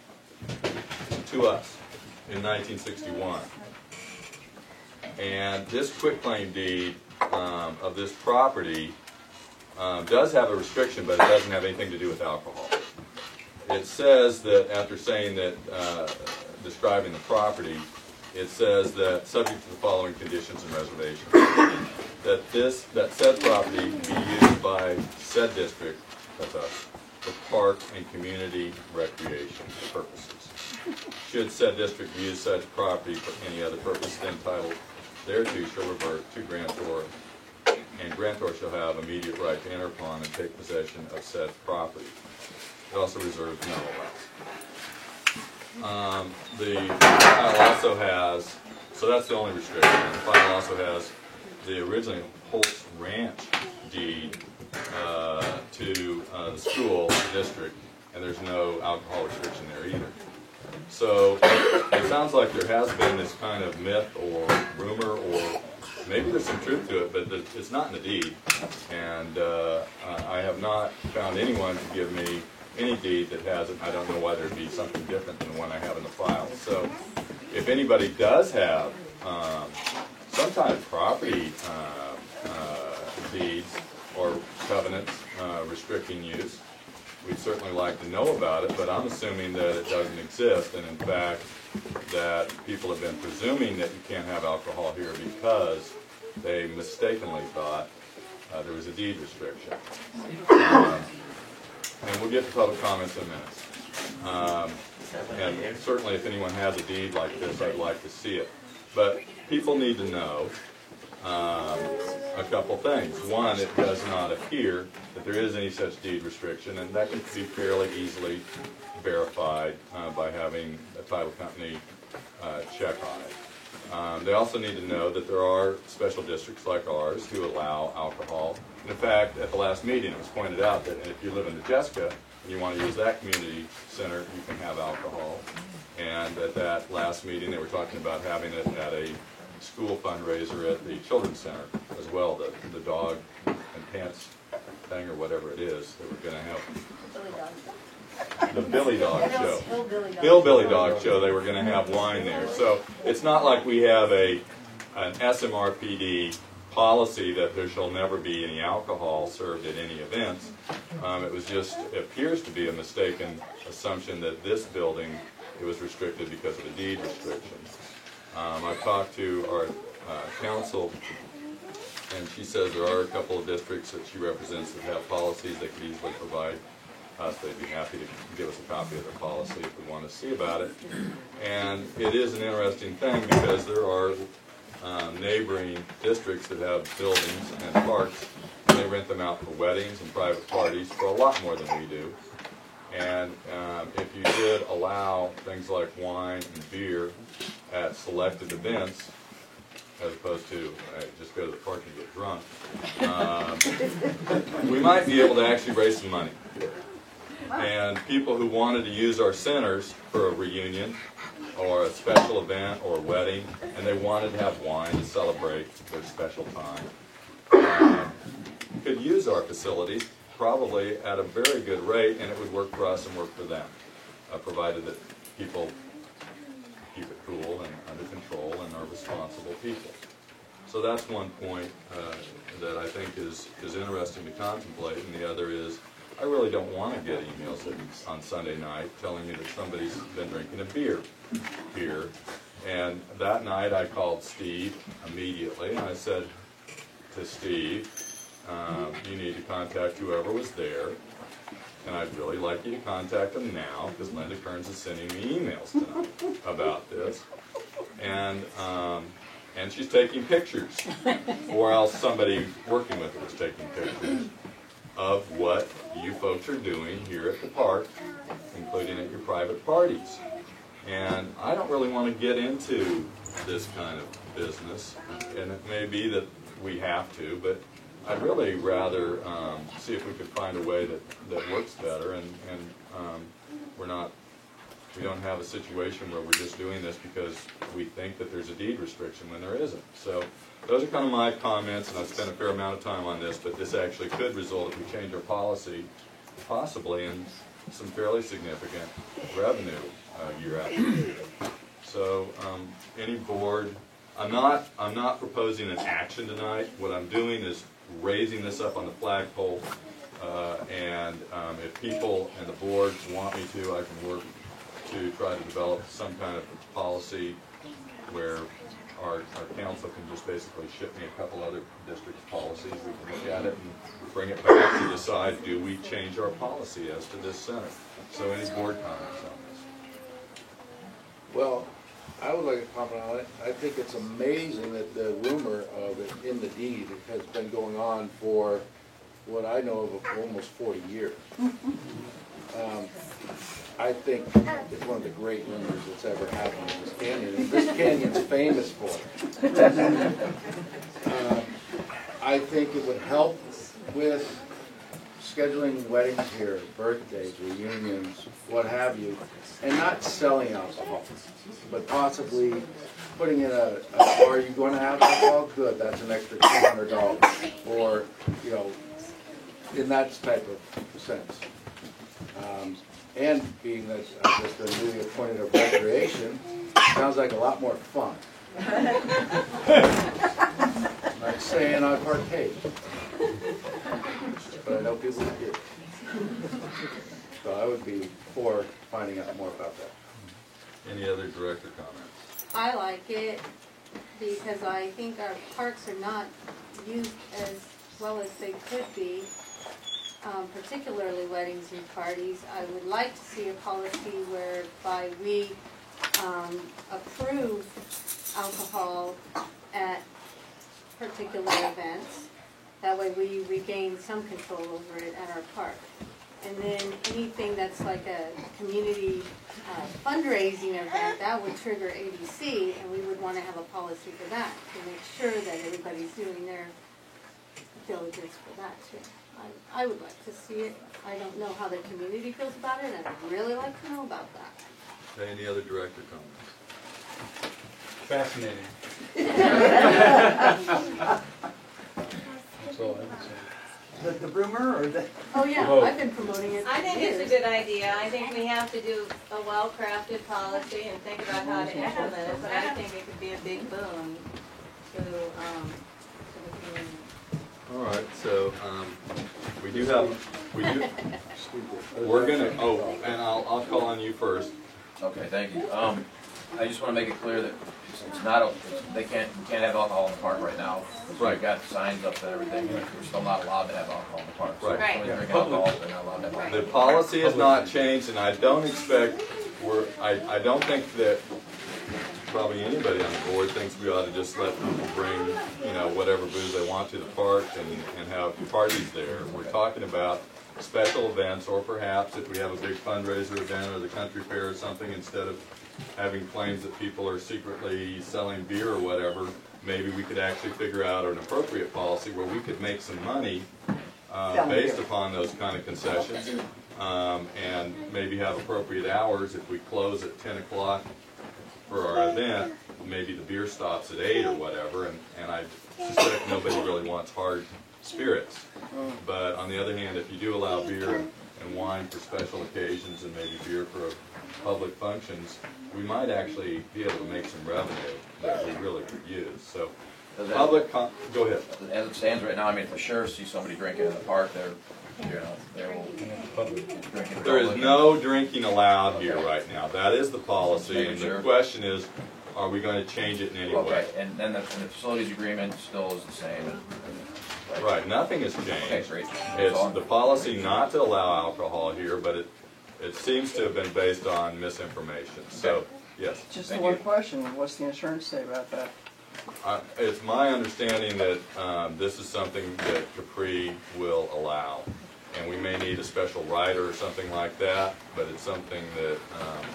to us in 1961. And this quitclaim deed of this property does have a restriction, but it doesn't have anything to do with alcohol. It says that, after saying that, describing the property, it says that subject to the following conditions and reservations, that said property be used by said district, that's us, for park and community recreation purposes. Should said district use such property for any other purpose then titled thereto shall revert to grantor, and grantor shall have immediate right to enter upon and take possession of said property. It also reserves no allowance. The file also has, so that's the only restriction. The file also has the original Holtz Ranch deed to the school, the district, and there's no alcohol restriction there either. So it sounds like there has been this kind of myth or rumor, or maybe there's some truth to it, but it's not in the deed. And I have not found anyone to give me any deed that has it. I don't know why there'd be something different than the one I have in the file. So if anybody does have some kind of property deeds or covenants restricting use, we'd certainly like to know about it, but I'm assuming that it doesn't exist, and in fact that people have been presuming that you can't have alcohol here because they mistakenly thought there was a deed restriction. And we'll get to public comments in a minute. And certainly if anyone has a deed like this, I'd like to see it. But people need to know a couple things. One, it does not appear that there is any such deed restriction, and that can be fairly easily verified by having a title company check on it. They also need to know that there are special districts like ours who allow alcohol. And in fact, at the last meeting, it was pointed out that if you live in Nebraska and you want to use that community center, you can have alcohol. And at that last meeting, they were talking about having it at a school fundraiser at the Children's Center as well, the dog and pants thing or whatever it is. They were going to have the Billy Dog Show. Billy Dog Show. They were going to have wine there. So it's not like we have an SMRPD policy that there shall never be any alcohol served at any events. It was just, it appears to be a mistaken assumption that this building, it was restricted because of a deed restriction. I've talked to our council, and she says there are a couple of districts that she represents that have policies they could easily provide us. They'd be happy to give us a copy of their policy if we want to see about it. And it is an interesting thing because there are neighboring districts that have buildings and parks, and they rent them out for weddings and private parties for a lot more than we do. And if you did allow things like wine and beer at selected events, as opposed to just go to the park and get drunk, we might be able to actually raise some money. and people who wanted to use our centers for a reunion or a special event or a wedding, and they wanted to have wine to celebrate their special time, could use our facilities probably at a very good rate, and it would work for us and work for them, provided that people keep it cool and under control and are responsible people. So that's one point that I think is interesting to contemplate, and the other is I really don't want to get emails on Sunday night telling me that somebody's been drinking a beer here. And that night I called Steve immediately, and I said to Steve, you need to contact whoever was there, and I'd really like you to contact them now, because Linda Kearns is sending me emails tonight about this. And she's taking pictures, or else somebody working with her is taking pictures of what you folks are doing here at the park, including at your private parties. And I don't really want to get into this kind of business, and it may be that we have to, but I'd really rather see if we could find a way that works better, and we don't have a situation where we're just doing this because we think that there's a deed restriction when there isn't. So those are kind of my comments, and I've spent a fair amount of time on this, but this actually could result, if we change our policy, possibly in some fairly significant revenue year after year. So any board, I'm not proposing an action tonight. What I'm doing is raising this up on the flagpole, and if people and the board want me to, I can work to try to develop some kind of policy where our council can just basically ship me a couple other districts' policies. We can look at it and bring it back to decide, do we change our policy as to this center? So any board comments on this? Well, I would like to comment on it. I think it's amazing that the rumor of it in the deed has been going on for what I know of almost 40 years. I think it's one of the great rumors that's ever happened in this canyon, and this canyon's famous for it. I think it would help with scheduling weddings here, birthdays, reunions, what have you, and not selling alcohol, but possibly putting in are you going to have alcohol? Good, that's an extra $200. Or, you know, in that type of sense. And being that I've just been newly appointed of recreation, sounds like a lot more fun. I'm not saying I partake, but I know people who do. So I would be for finding out more about that. Any other director comments? I like it because I think our parks are not used as well as they could be. Particularly weddings and parties. I would like to see a policy whereby we approve alcohol at particular events. That way we regain some control over it at our park. And then anything that's like a community fundraising event, that would trigger ABC, and we would want to have a policy for that to make sure that everybody's doing their diligence for that too. I would like to see it. I don't know how the community feels about it, and I'd really like to know about that. Okay, any other director comments? Fascinating. That's all I would say. The rumor or the? Oh yeah, I've been promoting it. I think it's a good idea. I think we have to do a well-crafted policy and think about how to implement it, but I think it could be a big boon to the community. All right, so we're gonna, and I'll call on you first. Okay, thank you. I just want to make it clear that it's not, we can't have alcohol in the park right now. Right. We've got signs up and everything, and we're still not allowed to have alcohol in the park. So Right. if somebody's drinking alcohol, they're not allowed to have alcohol. The policy has not changed, and I don't expect, I don't think that probably anybody on the board thinks we ought to just let people bring, you know, whatever booze they want to the park and have parties there. We're talking about special events, or perhaps if we have a big fundraiser event or the country fair or something, instead of having claims that people are secretly selling beer or whatever, maybe we could actually figure out an appropriate policy where we could make some money based upon those kind of concessions. and maybe have appropriate hours. If we close at 10 o'clock for our event, maybe the beer stops at 8 or whatever, and I suspect nobody really wants hard spirits. But on the other hand, if you do allow beer and wine for special occasions and maybe beer for public functions, we might actually be able to make some revenue that we really could use. So, go ahead. As it stands right now, I mean, if the sheriff sees somebody drinking in the park, they will drinking. There is no drinking allowed here right now. That is the policy, and the question is, are we going to change it in any way? Okay, and then the facilities agreement still is the same. Right, nothing has changed. Okay, great. It's the policy not to allow alcohol here, but it seems to have been based on misinformation. So, yes. Just the one question, what's the insurance say about that? It's my understanding that this is something that Capri will allow. And we may need a special rider or something like that, but it's something that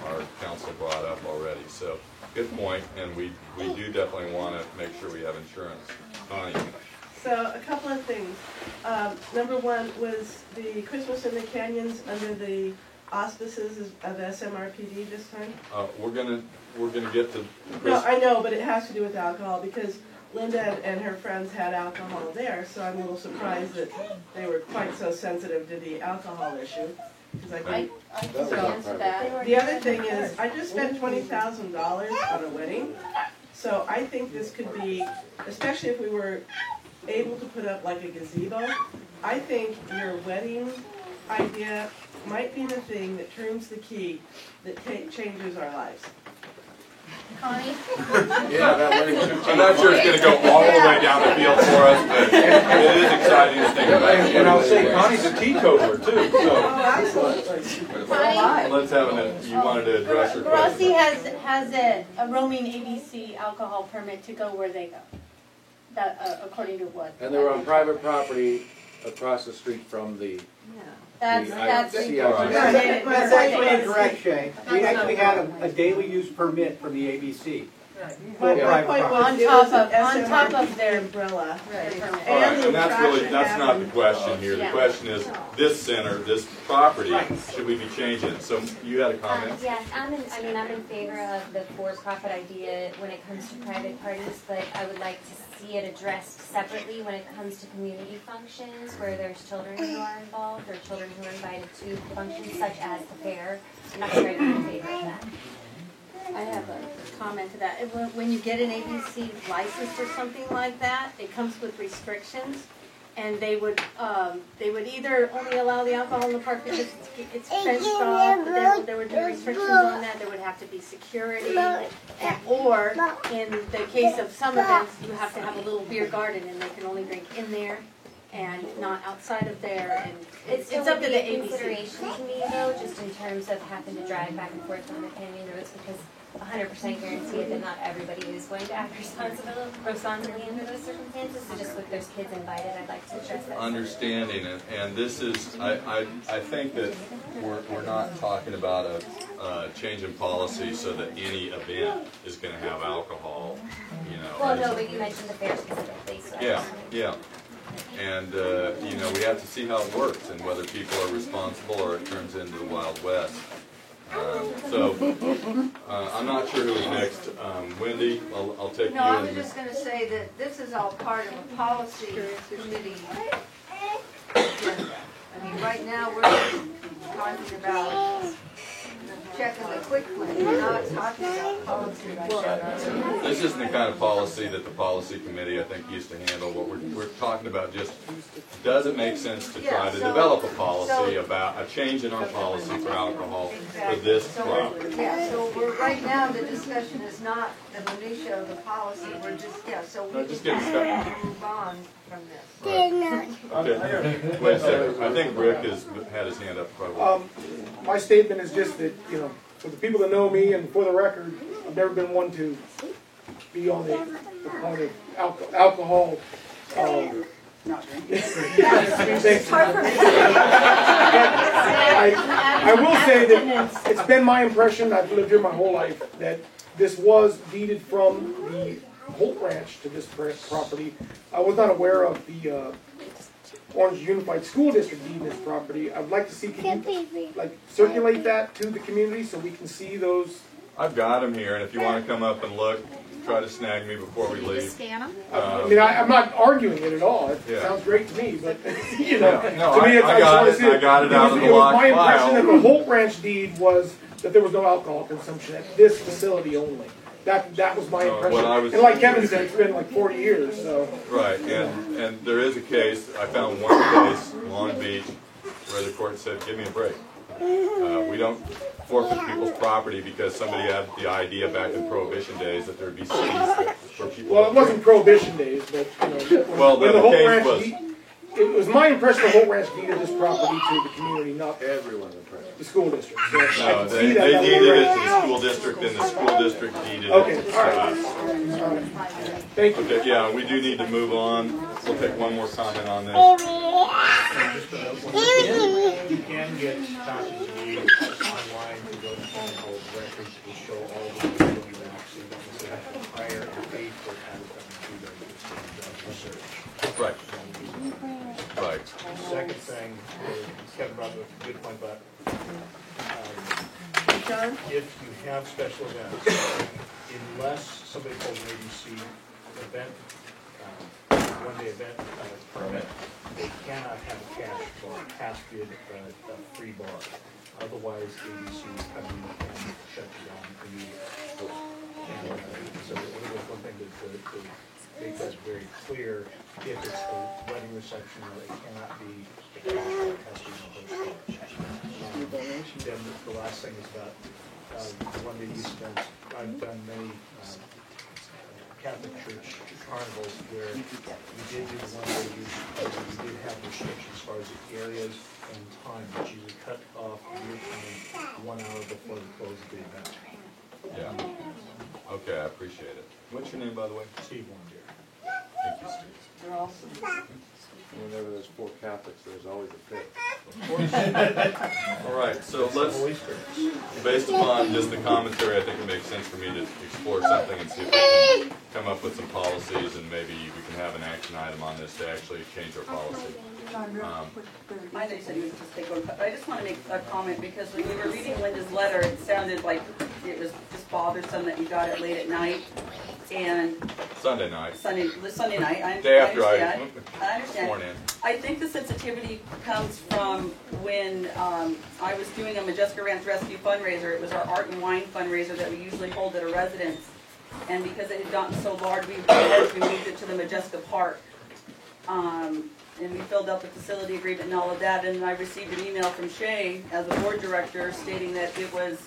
our council brought up already. So, good point, and we do definitely want to make sure we have insurance. Connie? So, a couple of things. Number one, was the Christmas in the Canyons under the auspices of SMRPD this time? We're gonna get to. No, I know, but it has to do with alcohol because Linda and her friends had alcohol there, so I'm a little surprised that they were quite so sensitive to the alcohol issue. I can answer that. The other thing is, I just spent $20,000 on a wedding, so I think this could be, especially if we were able to put up like a gazebo, I think your wedding idea might be the thing that turns the key that changes our lives. Connie? Yeah, that wedding should. I'm not sure it's going to go all the way down the field for us, but it is exciting to think about. And I'll say Connie's a teetotaler too. So. Let's have you wanted to address her question. Rossi has a roaming ABC alcohol permit to go where they go. That according to what? And they're on private property across the street from the. That's actually correct, Shay. We actually had a daily use permit from the ABC. My point was on top of their umbrella. And that's not the question here. The question is this center, this property, should we be changing it? So you had a comment? Yes, I'm in favor of the for-profit idea when it comes to private parties, but I would like to see it addressed separately when it comes to community functions where there's children who are involved or children who are invited to functions such as the fair. I'm not sure I'd be in favor of that. I have a comment to that. When you get an ABC license or something like that, it comes with restrictions, and they would either only allow the alcohol in the park because it's fenced off. There would be restrictions on that. There would have to be security, or in the case of some events, you have to have a little beer garden, and they can only drink in there and not outside of there. And it's up to the ABC. Consideration to me though, just in terms of having to drive back and forth on the canyon roads, because 100% guarantee that not everybody is going to act responsibly under those circumstances. So just with those kids invited, I'd like to address that. Understanding it, and this is, I think that we're not talking about a change in policy so that any event is going to have alcohol, you know. Well, no, but you mentioned the fair specifically. So yeah. And, you know, we have to see how it works and whether people are responsible or it turns into the Wild West. I'm not sure who's next. Wendy, I'll take you. No, I was just going to say that this is all part of a policy committee agenda. I mean, right now we're talking about checking the quick claim. We're not talking about policy right now. This isn't the kind of policy that the policy committee, I think, used to handle. What we're talking about just, does it make sense to try to develop a policy about a change in our policy for alcohol for this property? Yeah, so right now the discussion is not the minutia of the policy. We're just, so we can move on from this. Right. Okay. Wait a second. I think Rick has had his hand up probably. My statement is just that, you know, for the people that know me and for the record, I've never been one to be on the point of alcohol. I will say that it's been my impression, I've lived here my whole life, that this was deeded from the Holt Ranch to this property. I was not aware of the Orange Unified School District deed this property. I'd like to see, can you, like, circulate that to the community so we can see those? I've got them here, and if you want to come up and look, try to snag me before we leave. Scan them? I mean, I'm not arguing it at all. It Yeah. sounds great to me, but, you know, No, to me, it's, I got just it. wanna see I got it out of the was locked my impression file. that the Holt Ranch deed was that there was no alcohol consumption at this facility only. That was my impression. what I was- And like Kevin said, it's been like 40 years, so. Right, and there is a case, I found one case, Long Beach, where the court said, give me a break. We don't forfeit people's property because somebody had the idea back in Prohibition days that there'd be cities for people. Well, it wasn't Prohibition days, but, you know, Well, when the the Holt case Ranch was- deed, it was my impression the Holt Ranch deeded this property to the community, not Everyone impressed. the school district. So I No, can they see that on the deeded it record. to the school district, and the school district deeded it Okay, to all right. us. All right. Thank you. Okay, yeah, we do need to move on. We'll take one more comment on this. You can get copies of these online to go to Chemical Records to show all the going back, so you don't necessarily have to hire and pay for it to do the research. Right. Right. Second thing, Kevin brought up a good point about John? if you have special events, unless somebody pulls an ABC event, one-day event permit, they cannot have a cash bar, has to be a free bar. Otherwise, ABC will come in and shut you down immediately. And so I think that's one thing to make that very clear. If it's a wedding reception, it cannot be a cash bar, it has to be no host bar. Then the last thing is about one-day use events. I've done many Catholic Church carnivals where we did do one-day use, but we did have restrictions as far as areas and time, which usually cut off your time 1 hour before the close of the event. Yeah. Okay, I appreciate it. What's your name, by the way? Steve Wonder. Thank you, Steve. They're awesome. Whenever there's 4 Catholics, there's always a 5th. All right, so let's, based upon just the commentary, I think it makes sense for me to explore something and see if we can come up with some policies, and maybe we can have an action item on this to actually change our policy. I know you said you would just take one, but I just want to make a comment because when we were reading Linda's letter, it sounded like it was just bothersome that you got it late at night and Sunday night. Sunday night. Day after I understand. sworn in. I think the sensitivity comes from when I was doing a Majeska Ranch Rescue fundraiser. It was our art and wine fundraiser that we usually hold at a residence, and because it had gotten so large, we moved it to the Majeska Park. And we filled out the facility agreement and all of that, and I received an email from Shay as a board director stating that it was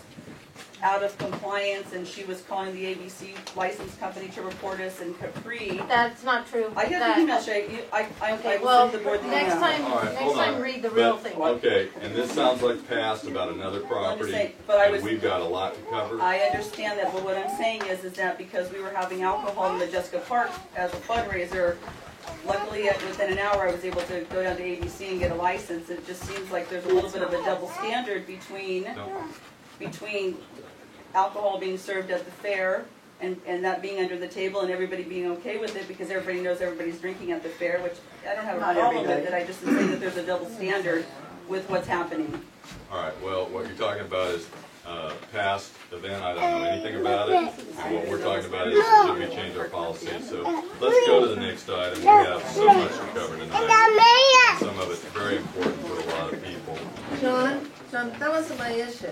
out of compliance and she was calling the ABC license company to report us in Capri. That's not true. I have the email, Shay. I will well, send the board the next email. time, All right, next hold time on. read the real But- thing. Okay, and this sounds like past about another property, saying, but I and was- we've got a lot to cover. I understand that, but what I'm saying is that because we were having alcohol in Majeska Park as a fundraiser, luckily within an hour I was able to go down to ABC and get a license. It just seems like there's a little bit of a double standard between alcohol being served at the fair and that being under the table and everybody being okay with it because everybody knows everybody's drinking at the fair, which I don't have a Not problem with everybody. it. I just am saying that there's a double standard with what's happening. All right, well, what you're talking about is past event, I don't know anything about it, and what we're talking about is should we change our policy, so let's go to the next item. We have so much to cover tonight. Some of it's very important to a lot of people. John, that wasn't my issue.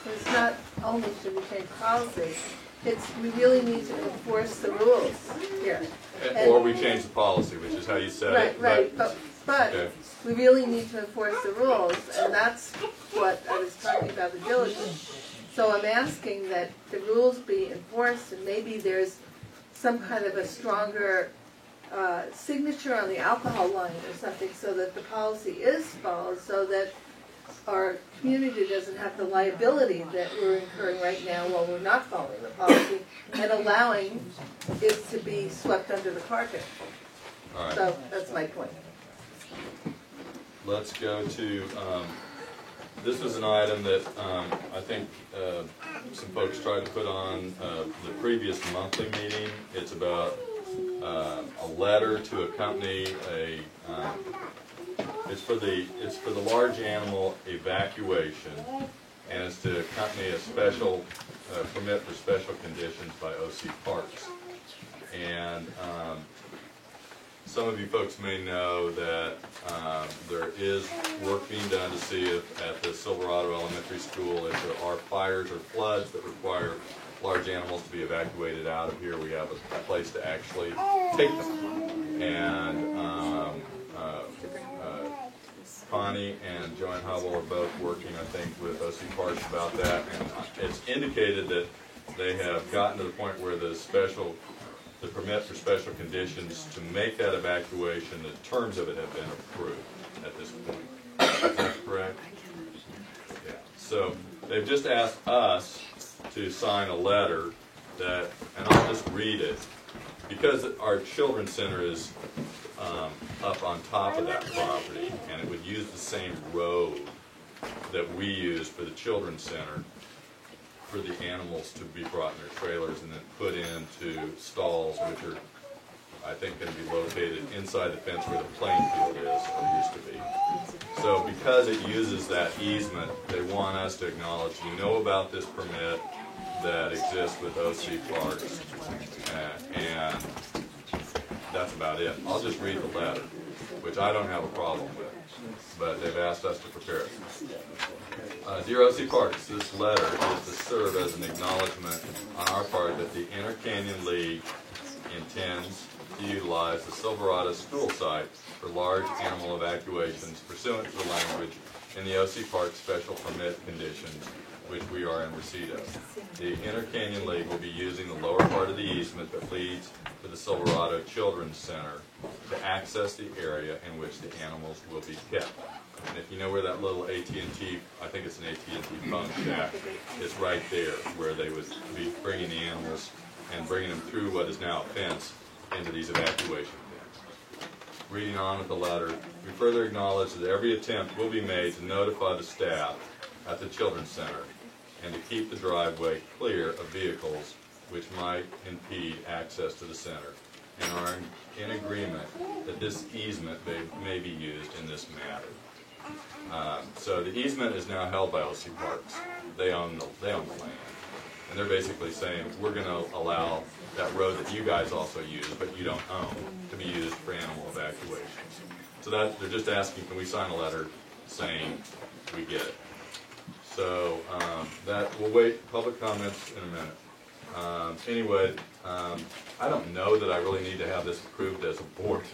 It's not only should we change policy, it's we really need to enforce the rules here. Or we change the policy, which is how you said it. Right, but Okay. we really need to enforce the rules, and that's what I was talking about, the diligence. So I'm asking that the rules be enforced, and maybe there's some kind of a stronger signature on the alcohol line or something, so that the policy is followed, so that our community doesn't have the liability that we're incurring right now while we're not following the policy and allowing it to be swept under the carpet. All right. So that's my point. Let's go to, this is an item that I think some folks tried to put on the previous monthly meeting. It's about a letter to accompany a, it's for the large animal evacuation, and it's to accompany a special permit for special conditions by OC Parks. And some of you folks may know that there is work being done to see if at the Silverado Elementary School, if there are fires or floods that require large animals to be evacuated out of here, we have a place to actually take them. And Connie and Joanne Hubble are both working, I think, with OC Parks about that, and it's indicated that they have gotten to the point where the permit for special conditions to make that evacuation, the terms of it have been approved at this point. Is that correct? Yeah. So they've just asked us to sign a letter that, and I'll just read it, because our children's center is up on top of that property, and it would use the same road that we use for the children's center for the animals to be brought in their trailers and then put into stalls, which are, I think, going to be located inside the fence where the playing field is, or used to be. So because it uses that easement, they want us to acknowledge, you know about this permit that exists with OC Parks, and that's about it. I'll just read the letter, which I don't have a problem with, but they've asked us to prepare it. Dear OC Parks, this letter is to serve as an acknowledgement on our part that the Inter Canyon League intends to utilize the Silverado school site for large animal evacuations pursuant to the language in the OC Parks special permit conditions, which we are in receipt of. The Inter Canyon League will be using the lower part of the easement that leads to the Silverado Children's Center to access the area in which the animals will be kept. And if you know where that little AT&T, I think it's an AT&T phone shack, it's right there where they would be bringing the animals and bringing them through what is now a fence into these evacuation pens. Reading on with the letter, we further acknowledge that every attempt will be made to notify the staff at the Children's Center and to keep the driveway clear of vehicles which might impede access to the center, and are in agreement that this easement may be used in this matter. So the easement is now held by OC Parks. They own the land. And they're basically saying, we're going to allow that road that you guys also use, but you don't own, to be used for animal evacuations. So that they're just asking, can we sign a letter saying we get it? So that we'll wait public comments in a minute. Anyway, I don't know that I really need to have this approved as a board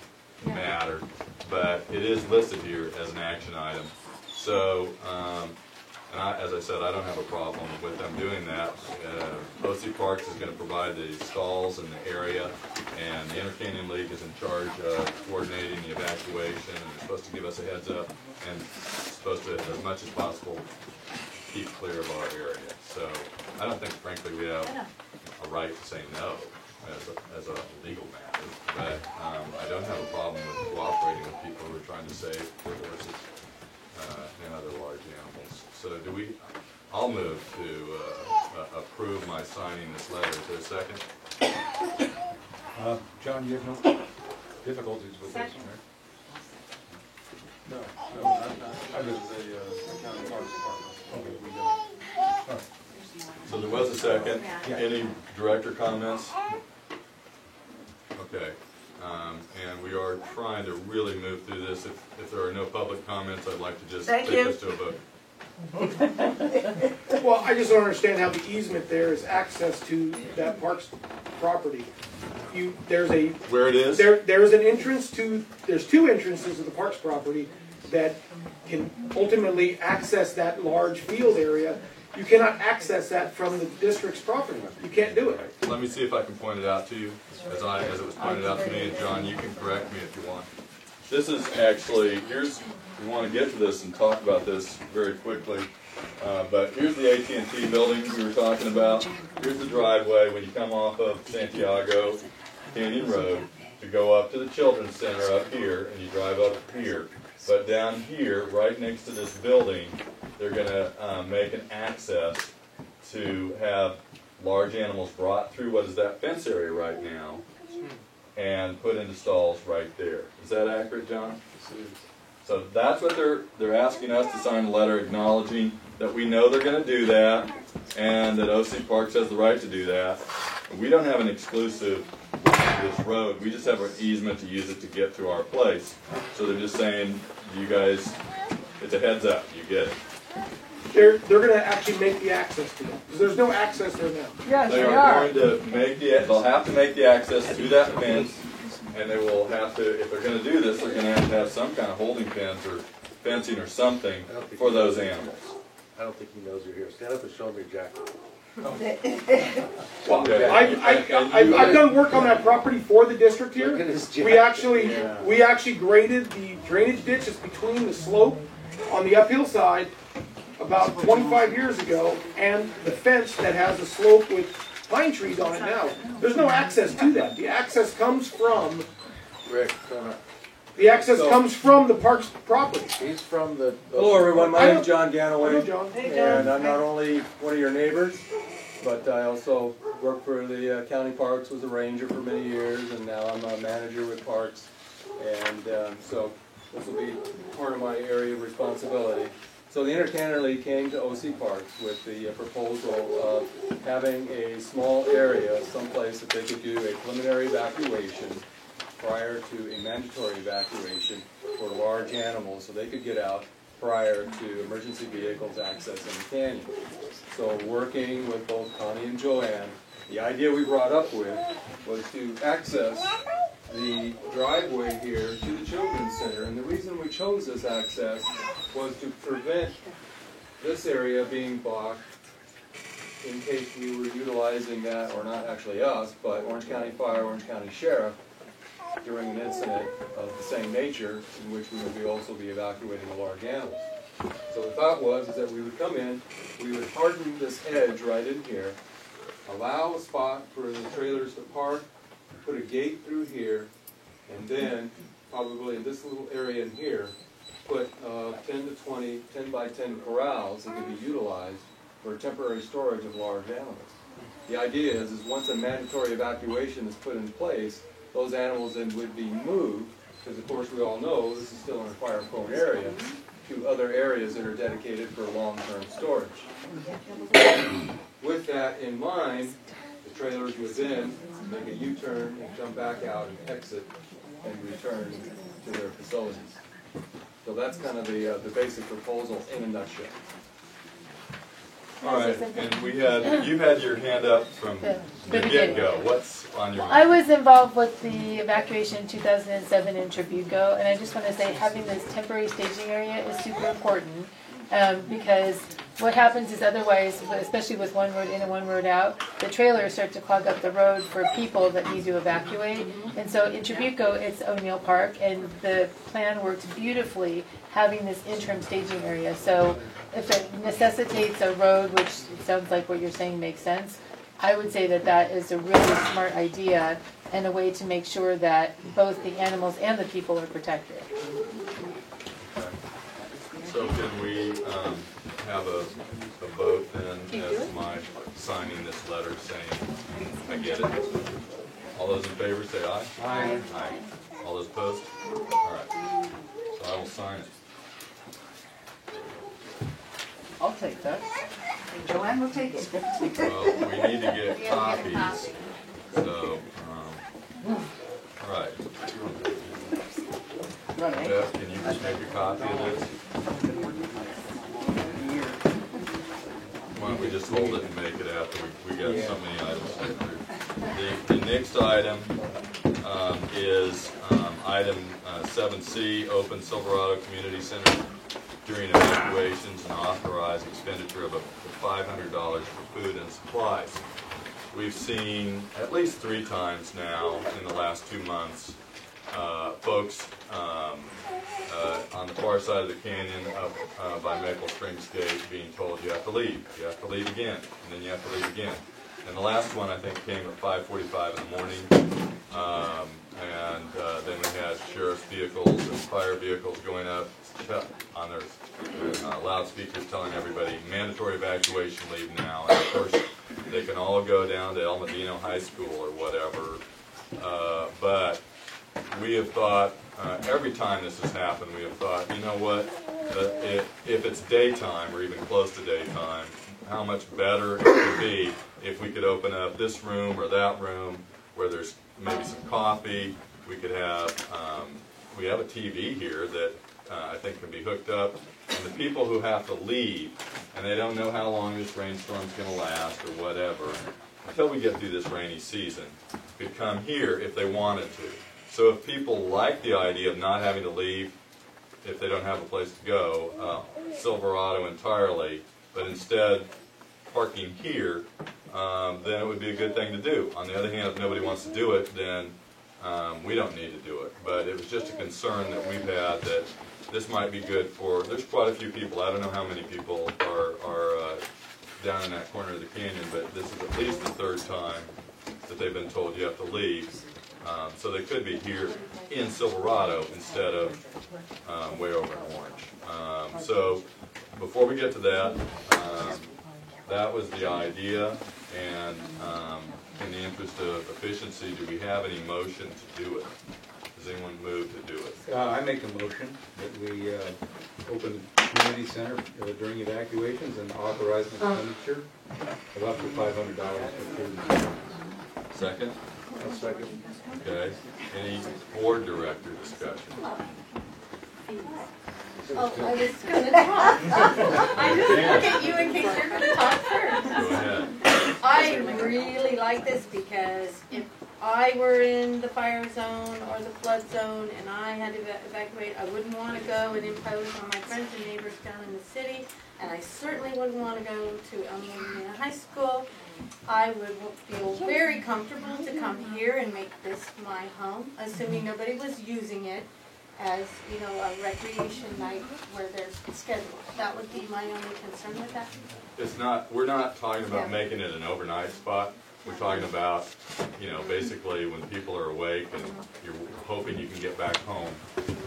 matter, but it is listed here as an action item. So, as I said, I don't have a problem with them doing that. OC Parks is going to provide the stalls in the area, and the Inter Canyon League is in charge of coordinating the evacuation, and they're supposed to give us a heads up, and supposed to, as much as possible, keep clear of our area. So, I don't think, frankly, we have a right to say no as a legal matter, but I don't have a problem with cooperating with people who are trying to save their horses and other large animals. So I'll move to approve my signing this letter. Is there a second? John, you have no difficulties with this, right? No, I'm just the county parks department. So there was a second. Any director comments? Okay. And we are trying to really move through this. If there are no public comments, I'd like to just take this to a vote. Well, I just don't understand how the easement there is access to that park's property. Where it is? There's an entrance there's two entrances to the park's property that can ultimately access that large field area. You cannot access that from the district's property. You can't do it. Let me see if I can point it out to you, as it was pointed out to me, and John, you can correct me if you want. This is actually, we want to get to this and talk about this very quickly, but here's the AT&T building we were talking about. Here's the driveway when you come off of Santiago Canyon Road to go up to the Children's Center up here, and you drive up here. But down here, right next to this building, they're going to make an access to have large animals brought through what is that fence area right now, and put into stalls right there. Is that accurate, John? So that's what they're asking us to sign a letter acknowledging that we know they're going to do that, and that OC Parks has the right to do that. We don't have an exclusive to this road. We just have an easement to use it to get to our place. So they're just saying, you guys, it's a heads up. You get it. They're going to actually make the access to them, because there's no access there now. Yes, they are going to make they'll have to make the access to that fence, and they will have to, if they're going to do this, they're going to have some kind of holding pens or fencing or something for those animals. I don't think he knows you're here. Stand up and show me your jacket. Well, I've done work on that property for the district here. We actually graded the drainage ditches between the slope on the uphill side about 25 years ago, and the fence that has a slope with pine trees on it now. There's no access to that. The access comes from Rick. Comes from the park's property. He's from the... Hello everyone, my name is John Ganaway. Hello, John. Hey, John. And I'm not only one of your neighbors, but I also worked for the county parks, was a ranger for many years, and now I'm a manager with parks. And so this will be part of my area of responsibility. So the Intercanada League came to OC Parks with the proposal of having a small area, someplace that they could do a preliminary evacuation prior to a mandatory evacuation for large animals, so they could get out prior to emergency vehicles accessing the canyon. So working with both Connie and Joanne, the idea we brought up with was to access the driveway here to the Children's Center. And the reason we chose this access was to prevent this area being blocked in case we were utilizing that, or not actually us, but Orange County Fire, Orange County Sheriff, during an incident of the same nature in which we would also be evacuating the large animals. So the thought was that we would come in, we would harden this edge right in here, allow a spot for the trailers to park, put a gate through here, and then probably in this little area in here, put 10 to 20 10 by 10 corrals that could be utilized for temporary storage of large animals. The idea is once a mandatory evacuation is put in place, those animals then would be moved, because of course we all know this is still in a fire-prone area, to other areas that are dedicated for long-term storage. With that in mind, the trailers would then make a U-turn and come back out and exit and return to their facilities. So that's kind of the basic proposal in a nutshell. All right, and you had your hand up from the get-go. What's on your mind? I was involved with the evacuation in 2007 in Tribuco, and I just want to say having this temporary staging area is super important because what happens is otherwise, especially with one road in and one road out, the trailers start to clog up the road for people that need to evacuate. And so in Tribuco, it's O'Neill Park, and the plan works beautifully having this interim staging area. So if it necessitates a road, which it sounds like what you're saying makes sense, I would say that that is a really smart idea and a way to make sure that both the animals and the people are protected. So can we have a vote then as to my signing this letter saying I get it? All those in favor say aye. Aye. Aye. All those opposed? All right. So I will sign it. I'll take that. And Joanne will take it. Well, we need to get copies. So, all right. Beth, can you just make a copy of this? Why don't we just hold it and make it after we got so many items to go through. The next item is item 7C, Open Silverado Community Center during evacuations and authorize expenditure of $500 for food and supplies. We've seen at least 3 times now in the last 2 months folks on the far side of the canyon up by Maple Springs Gate being told you have to leave. You have to leave again, and then you have to leave again. And the last one I think came at 5:45 in the morning. Then we had sheriff's vehicles and fire vehicles going up on their loudspeakers telling everybody mandatory evacuation, leave now. And of course they can all go down to El Medino High School or whatever But we have thought, every time this has happened, we have thought, you know what, if it's daytime or even close to daytime, how much better it would be if we could open up this room or that room where there's maybe some coffee. We could have, we have a TV here that I think can be hooked up. And the people who have to leave, and they don't know how long this rainstorm's going to last or whatever, until we get through this rainy season, could come here if they wanted to. So if people like the idea of not having to leave if they don't have a place to go, Silverado entirely, but instead parking here, then it would be a good thing to do. On the other hand, if nobody wants to do it, then we don't need to do it. But it was just a concern that we've had that this might be good for, there's quite a few people, I don't know how many people are down in that corner of the canyon, but this is at least the third time that they've been told you have to leave. So they could be here in Silverado instead of way over in Orange. So before we get to that, that was the idea, and in the interest of efficiency, do we have any motion to do it? Does anyone move to do it? I make a motion that we open the community center during evacuations and authorize an expenditure of up to $500 for food. Second? I'll second. Okay. Any board director discussion? Oh, I was going to talk. I just look at you in case you're going to talk first. Go ahead. I really like this because if I were in the fire zone or the flood zone and I had to evacuate, I wouldn't want to go and impose on my friends and neighbors down in the city, and I certainly wouldn't want to go to Elmina High School. I would feel very comfortable to come here and make this my home, assuming nobody was using it as, you know, a recreation night where they're scheduled. That would be my only concern with that. It's not, we're not talking about making it an overnight spot. We're talking about, you know, basically when people are awake and you're hoping you can get back home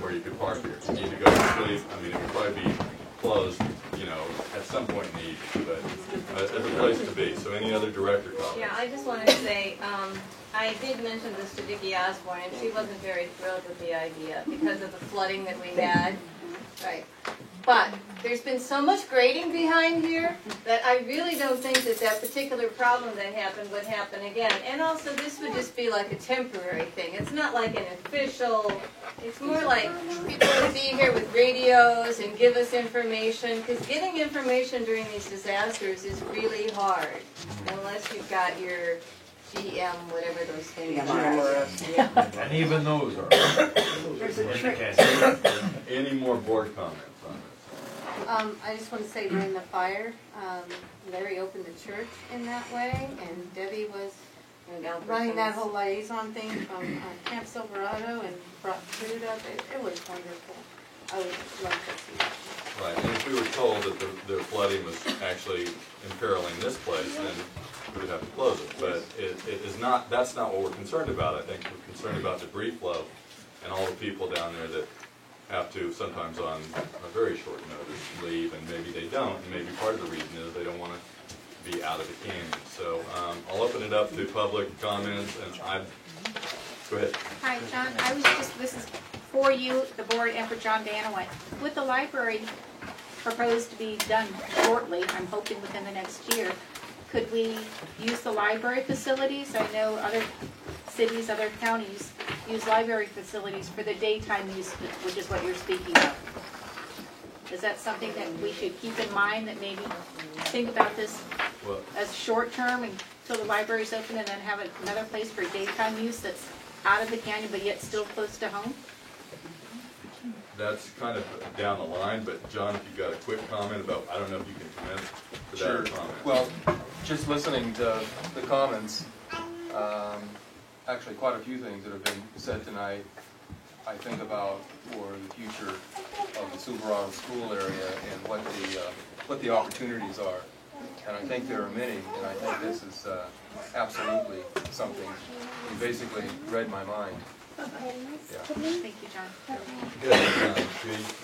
where you could park here. If you need to go to sleep, I mean, it would probably be closed, you know, at some point in the evening, but as a place to be. So any other director comments? Yeah, I just wanted to say, I did mention this to Vicki Osborne, and she wasn't very thrilled with the idea because of the flooding that we had. Right. But there's been so much grading behind here that I really don't think that that particular problem that happened would happen again. And also, this would just be like a temporary thing. It's not like an official, it's more like people would be here with radios and give us information, because getting information during these disasters is really hard, unless you've got your GM, whatever those things are. And even those are. There's a trick. Any more board comments on this? I just want to say during the fire, Larry opened the church in that way, and Debbie was running that whole liaison thing from Camp Silverado and brought food up. It was wonderful. I would love to see that. Right, and if we were told that the flooding was actually imperiling this place, then we would have to close it. But it is not, that's not what we're concerned about. I think we're concerned about debris flow and all the people down there that have to, sometimes on a very short notice, leave, and maybe they don't, and maybe part of the reason is they don't want to be out of the canyon. So I'll open it up to public comments, and go ahead. Hi, John. I was just, this is for you, the board, and for John Danaway. With the library proposed to be done shortly, I'm hoping within the next year, could we use the library facilities? I know other cities, other counties use library facilities for the daytime use, which is what you're speaking of. Is that something that we should keep in mind, that maybe think about this as short term until the library's open, and then have another place for daytime use that's out of the canyon but yet still close to home? That's kind of down the line, but John, if you've got a quick comment about, I don't know if you can comment to that comment. Well, just listening to the comments, actually quite a few things that have been said tonight, I think about for the future of the Silverado school area and what the opportunities are. And I think there are many, and I think this is absolutely something. You basically read my mind. Yeah. Thank you, John.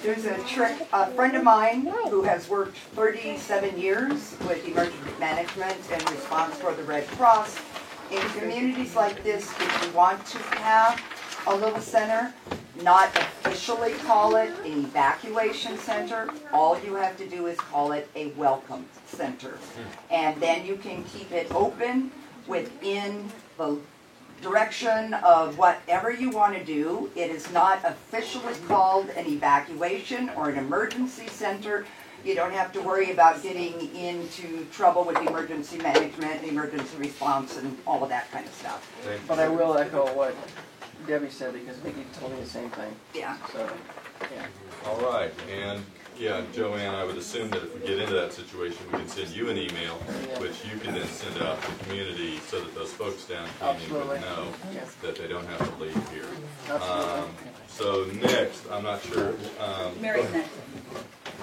There's a friend of mine who has worked 37 years with emergency management and response for the Red Cross, In communities like this, if you want to have a little center, not officially call it an evacuation center, all you have to do is call it a welcome center. And then you can keep it open within the direction of whatever you want to do. It is not officially called an evacuation or an emergency center. You don't have to worry about getting into trouble with emergency management, emergency response, and all of that kind of stuff. But I will echo what Debbie said, because Vicki told me the same thing. Yeah. So, yeah. All right, and yeah, Joanne, I would assume that if we get into that situation, we can send you an email, which you can then send out to the community so that those folks down Canyon would know that they don't have to leave here. So next, I'm not sure. Mary's next.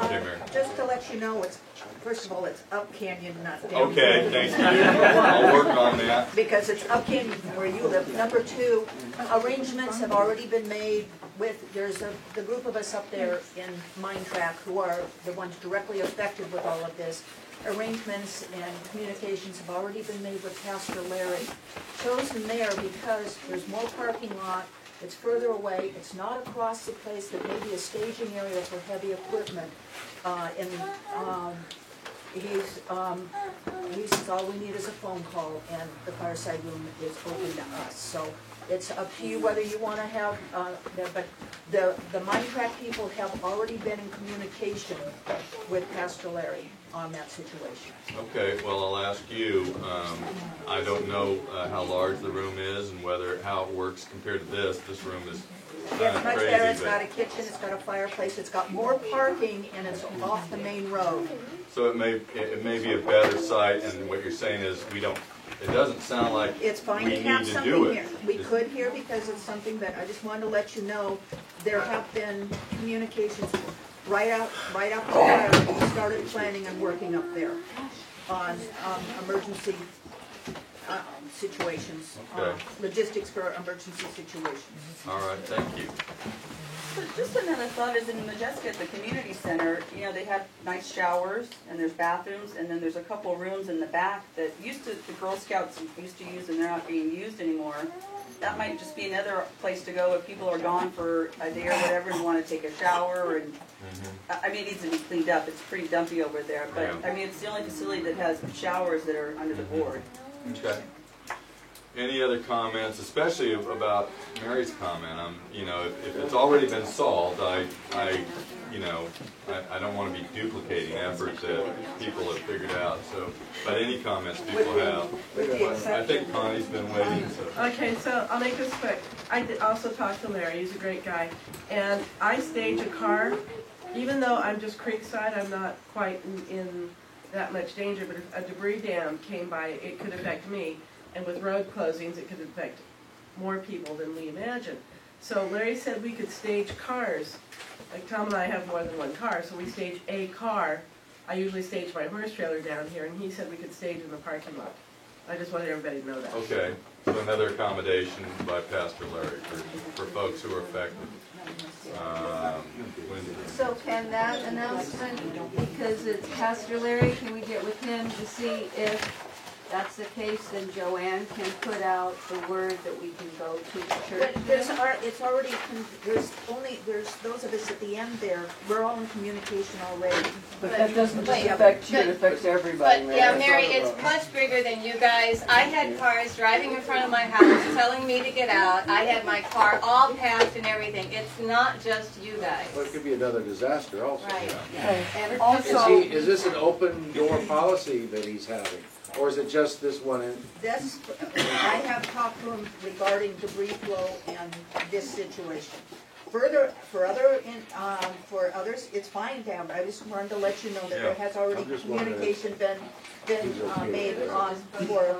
Okay, Mary. Just to let you know, it's, first of all, it's up canyon, not down. Okay, thank you. I'll work on that. Because it's up canyon from where you live. Number two, arrangements have already been made with, there's the group of us up there in Mine Track who are the ones directly affected with all of this. Arrangements and communications have already been made with Pastor Larry. Chosen there because there's more parking lot. It's further away, it's not across the place, there may be a staging area for heavy equipment. He says all we need is a phone call and the fireside room is open to us. So it's up to you whether you want to have, but the Mine Track people have already been in communication with Pastor Larry on that situation. Okay, well, I'll ask you, I don't know how large the room is and how it works compared to this. This room is It's much better, it's got a kitchen, it's got a fireplace, it's got more parking, and it's off the main road. So it may be a better site, and what you're saying is it doesn't sound like It's fine we to have need to something do it. here. We could here because it's something that I just wanted to let you know, there have been communications right out there. We started planning and working up there on emergency situations, Okay. logistics for emergency situations. All right, thank you. So just another thought is in Majeska at the community center, they have nice showers and there's bathrooms and then there's a couple of rooms in the back that the Girl Scouts used to use and they're not being used anymore. That might just be another place to go if people are gone for a day or whatever and want to take a shower. And I mean, it needs to be cleaned up. It's pretty dumpy over there, but I mean, it's the only facility that has showers that are under the board. Okay. Any other comments, especially about Mary's comment? If it's already been solved, I don't want to be duplicating effort that people have figured out. So, but any comments people have? I think Connie's been waiting. So. Okay, so I'll make this quick. I did also talk to Larry. He's a great guy, and I stage a car. Even though I'm just creekside, I'm not quite in that much danger. But if a debris dam came by, it could affect me. And with road closings, it could affect more people than we imagine. So Larry said we could stage cars. Like Tom and I have more than one car, so we stage a car. I usually stage my horse trailer down here, and he said we could stage in the parking lot. I just wanted everybody to know that. Okay, so another accommodation by Pastor Larry for folks who are affected. So can that announcement, because it's Pastor Larry, can we get with him to see if that's the case, then Joanne can put out the word that we can go to the church. But it's already, there's those of us at the end there, we're all in communication already. But that doesn't just affect you, it affects everybody. But yeah, Mary, it's much bigger than you guys. I had cars driving in front of my house telling me to get out. I had my car all packed and everything. It's not just you guys. Well, it could be another disaster also. Right. Yeah. And also, is this an open door policy that he's having? Or is it just this one? I have talked to him regarding debris flow and this situation. Further, for others, it's fine down, but I just wanted to let you know that there has already communication been made on for.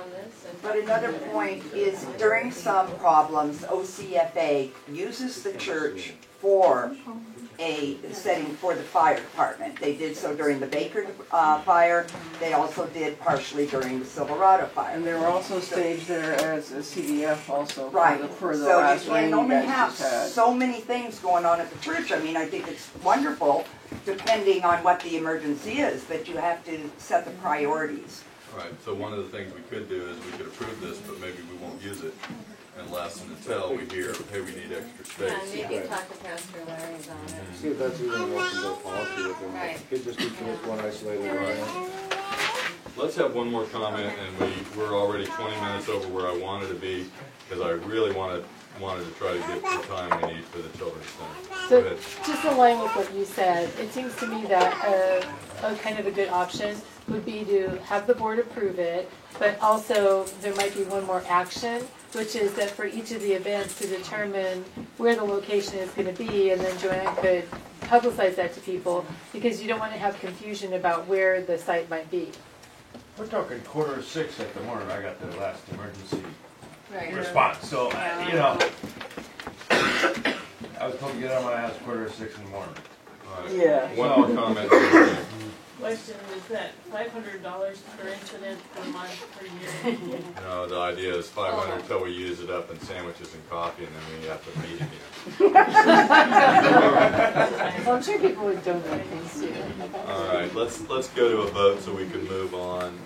But another point is during some problems, OCFA uses the church for a setting for the fire department. They did so during the Baker fire. They also did partially during the Silverado fire. And they were also staged there as a CDF also. Right. For the So last you rain can you only guys have just had. so many things going on at the church. I mean, I think it's wonderful, depending on what the emergency is, that you have to set the priorities. Right, so one of the things we could do is we could approve this, but maybe we won't use it unless and until we hear, hey, we need extra space. Yeah, maybe talk to Pastor Larry on it. See if that's even an open door policy with them. Right. It could just be one isolated area. Let's have one more comment, and we're already 20 minutes over where I wanted to be, because I really wanted to try to get the time we need for the Children's Center. Go So, ahead. just in line with what you said, it seems to me that a kind of a good option would be to have the board approve it, but also there might be one more action, which is that for each of the events to determine where the location is going to be, and then Joanne could publicize that to people, because you don't want to have confusion about where the site might be. We're talking 5:45 at the morning. I got the last emergency Right. response. So, you know, I was told to get on my ass 5:45 in the morning. Yeah. One more comment. Question, is that $500 per incident per month per year? No, the idea is 500 until we use it up in sandwiches and coffee, and then we have to meet again. Well, I'm sure people would donate things too. All right, let's go to a vote so we can move on.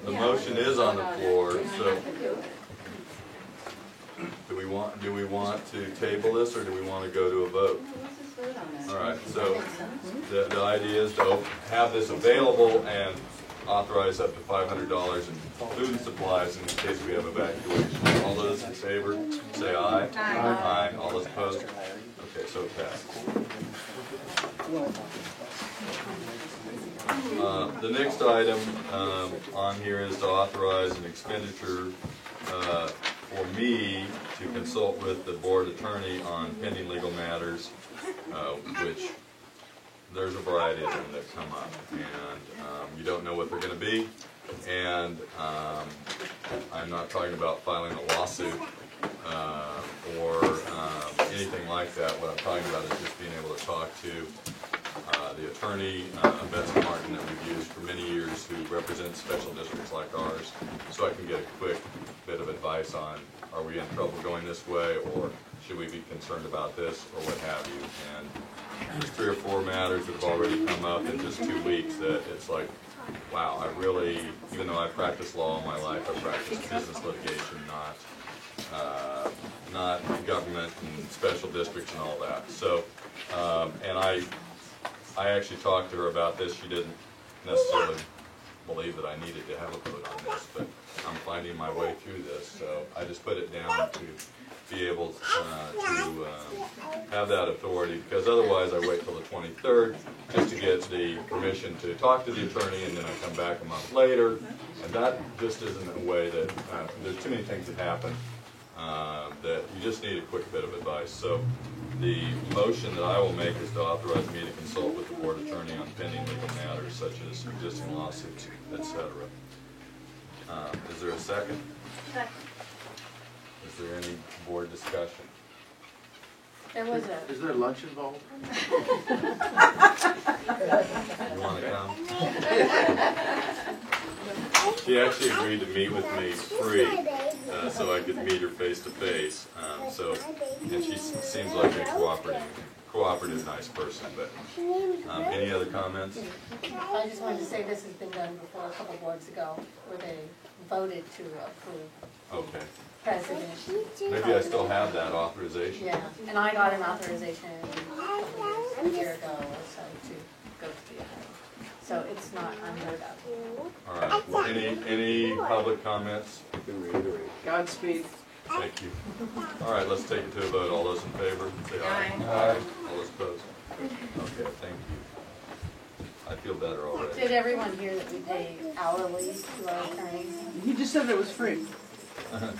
The motion is on the floor. So, do we want to table this, or do we want to go to a vote? All right. So the idea is to have this available and authorize up to $500 in food and supplies in case we have evacuation. All those in favor, say aye. Aye. All those opposed? Okay, so it passed. The next item on here is to authorize an expenditure for me to consult with the board attorney on pending legal matters, which there's a variety of them that come up, and you don't know what they're going to be, and I'm not talking about filing a lawsuit or anything like that. What I'm talking about is just being able to talk to the attorney, Betsy Martin, that we've used for many years, who represents special districts like ours, so I can get a quick bit of advice on, are we in trouble going this way, or should we be concerned about this, or what have you. And there's 3 or 4 matters that have already come up in just 2 weeks that it's like, wow, I really, even though I practiced law all my life, I practiced business litigation, not government and special districts and all that. So, and I actually talked to her about this. She didn't necessarily believe that I needed to have a vote on this, but I'm finding my way through this. So I just put it down to be able to have that authority, because otherwise I wait till the 23rd just to get the permission to talk to the attorney, and then I come back a month later, and that just isn't a way that, there's too many things that happen that you just need a quick bit of advice. So the motion that I will make is to authorize me to consult with the board attorney on pending legal matters such as existing lawsuits, etc. Is there a second? Is there any board discussion? There was a... Is there lunch involved? You want to come? She actually agreed to meet with me free, so I could meet her face to face. And she seems like a cooperative, nice person. But any other comments? I just wanted to say this has been done before a couple boards ago, where they voted to approve Okay. president. Maybe I still have that authorization. Yeah, and I got an authorization a year ago or so to go to the event. So it's not unheard of. All right. Well, any public comments? Godspeed. Thank you. All right, let's take it to a vote. All those in favor, say aye. Aye. All those opposed? Okay, thank you. I feel better already. Did everyone hear that we pay hourly to our attorneys? You just said it was free. No, The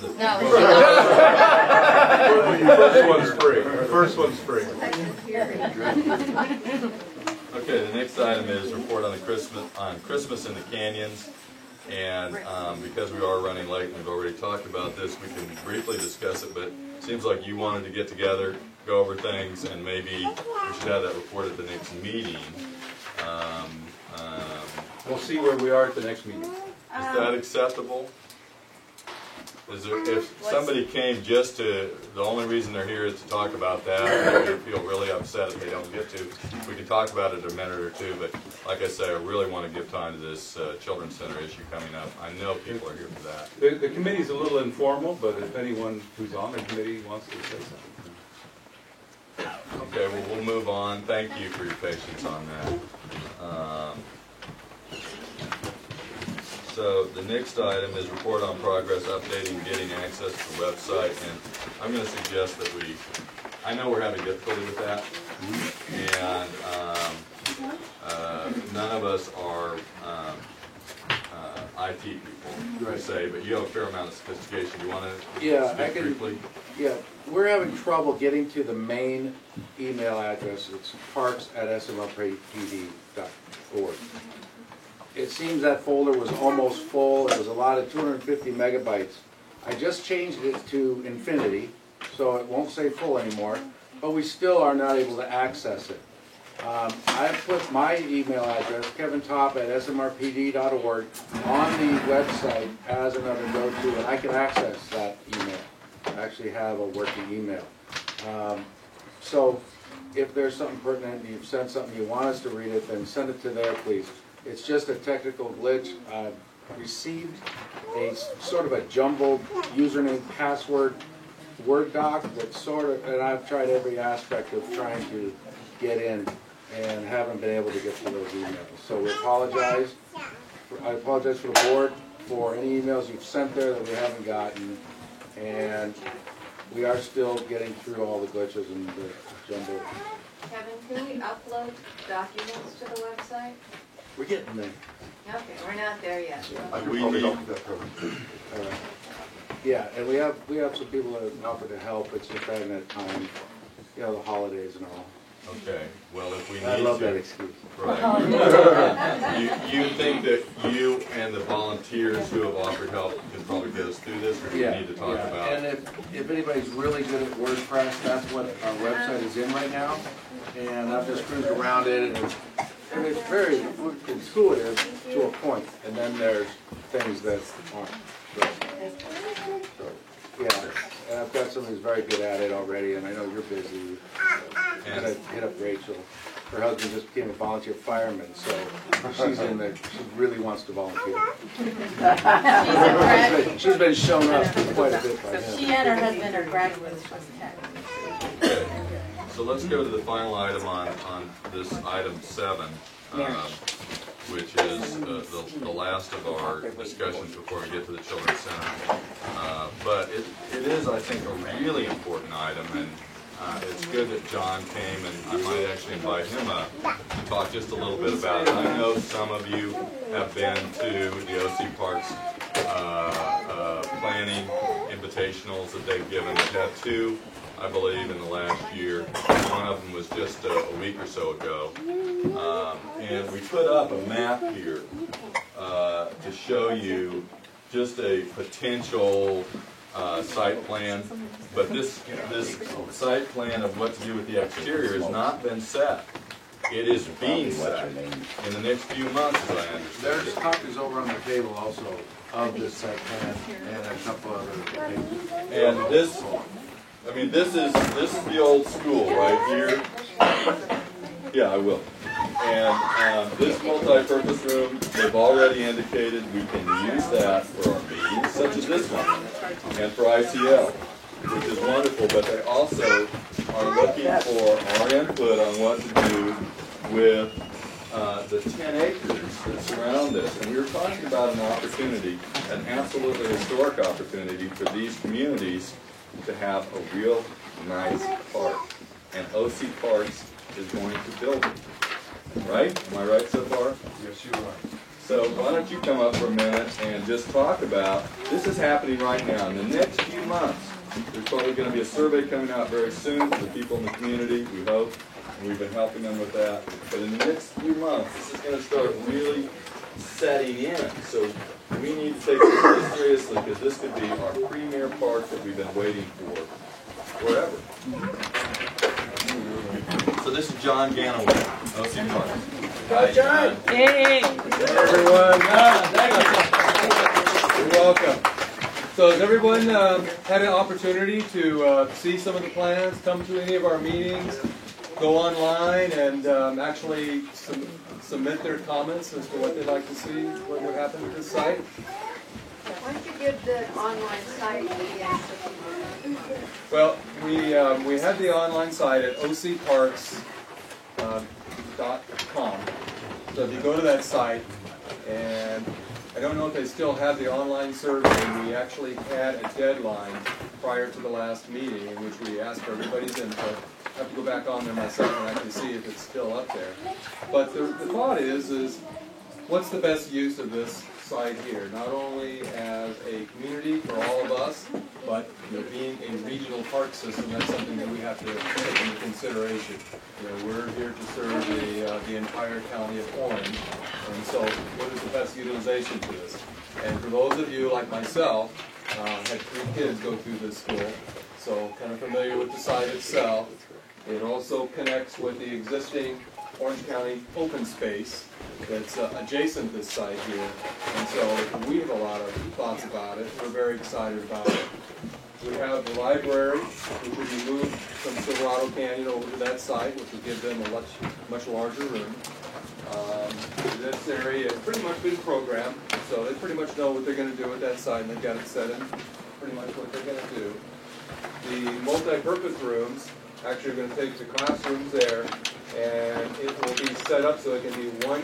first one's free. The first one's free. Okay, the next item is report on Christmas in the Canyons. And because we are running late and we've already talked about this, we can briefly discuss it, but it seems like you wanted to get together, go over things, and maybe we should have that report at the next meeting. We'll see where we are at the next meeting. Is that acceptable? if somebody came just to, the only reason they're here is to talk about that, and they feel really upset if they don't get to, we can talk about it in a minute or two, but like I say, I really want to give time to this Children's Center issue coming up. I know people are here for that. The committee's a little informal, but if anyone who's on the committee wants to say something. Okay, well, we'll move on. Thank you for your patience on that. So the next item is report on progress updating getting access to the website, and I'm going to suggest that I know we're having difficulty with that, and none of us are IT people, per se, but you have a fair amount of sophistication. You want to speak briefly? Yeah, we're having trouble getting to the main email address. It's parks@smrpd.org. It seems that folder was almost full. It was allotted 250 megabytes. I just changed it to infinity, so it won't say full anymore, but we still are not able to access it. I put my email address, kevintop@smrpd.org, on the website as another go-to, and I can access that email. I actually have a working email. So if there's something pertinent, and you've sent something, you want us to read it, then send it to there, please. It's just a technical glitch. I've received a sort of a jumbled username password Word doc that's and I've tried every aspect of trying to get in and haven't been able to get to those emails. So we apologize. I apologize for the board for any emails you've sent there that we haven't gotten, and we are still getting through all the glitches and the jumble. Kevin, can we upload documents to the website? We're getting there. Okay, we're not there yet. Yeah, and we have some people that have offered to help. It's just having that time, the holidays and all. Okay, well, if we need to. I love that excuse. Right. You think that you and the volunteers who have offered help can probably get us through this, or do we need to talk about? And if anybody's really good at WordPress, that's what our website is in right now. And I've just cruised around it, and it's very intuitive to a point. And then there's things that aren't. Yeah, and I've got somebody who's very good at it already, and I know you're busy. And I hit up Rachel. Her husband just became a volunteer fireman, so she's in there. She really wants to volunteer. She's been shown up quite a bit by So she and her husband are graduates from Tech. So let's go to the final item on this item 7. Which is the last of our discussions before we get to the Children's Center. But it is, I think, a really important item, and it's good that John came, and I might actually invite him up to talk just a little bit about it. I know some of you have been to the OC Parks planning invitationals that they've given. They've had 2, I believe, in the last year. One of them was just a week or so ago. And we put up a map here to show you just a potential site plan. But this site plan of what to do with the exterior has not been set. It is being set in the next few months, as I understand. There's copies over on the table also of this site plan and a couple other pages. And this is the old school right here. Yeah, I will. And this multi-purpose room, they've already indicated we can use that for our meetings, such as this one, and for ICL, which is wonderful. But they also are looking for our input on what to do with the 10 acres that surround this. And we were talking about an opportunity, an absolutely historic opportunity for these communities to have a real nice park. And OC Parks is going to build it. Right? Am I right so far? Yes, you are. So why don't you come up for a minute and just talk about, this is happening right now. In the next few months, there's probably going to be a survey coming out very soon for the people in the community, we hope, and we've been helping them with that. But in the next few months, this is going to start really setting in. So we need to take this really seriously, because this could be our premier park that we've been waiting for forever. So this is John Ganaway, OC Parks. Hi, John. Hey. Hey, everyone. You're welcome. So has everyone had an opportunity to see some of the plans, come to any of our meetings, go online and actually submit their comments as to what they'd like to see, what would happen to this site? Why don't you give the online site again so people... Well, we have the online site at ocparks.com. So if you go to that site, and I don't know if they still have the online survey, we actually had a deadline prior to the last meeting in which we asked for everybody's input. I have to go back on there myself and actually see if it's still up there. But the thought is what's the best use of this site here? Not only as a community for all of us, but being a regional park system, that's something that we have to take into consideration. We're here to serve the entire county of Orange, and so what is the best utilization for this? And for those of you like myself, had 3 kids go through this school, so kind of familiar with the site itself. It also connects with the existing Orange County open space that's adjacent to this site here. And so we have a lot of thoughts about it. We're very excited about it. We have the library, which will be moved from Silverado Canyon over to that site, which will give them a much larger room. This area has pretty much been programmed, so they pretty much know what they're going to do with that site, and they've got it set in pretty much what they're going to do. The multi-purpose rooms actually are going to take the classrooms there, and it will be set up so it can be one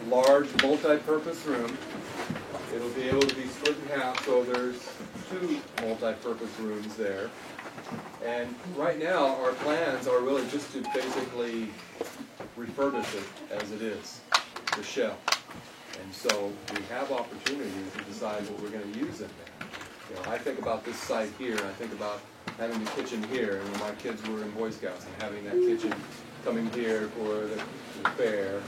large multi-purpose room. It'll be able to be split in half, so there's 2 multi-purpose rooms there. And right now, our plans are really just to basically refurbish it as it is, the shell. And so we have opportunities to decide what we're going to use in there. I think about this site here, I think about having the kitchen here, and when my kids were in Boy Scouts, and having that kitchen coming here for the fair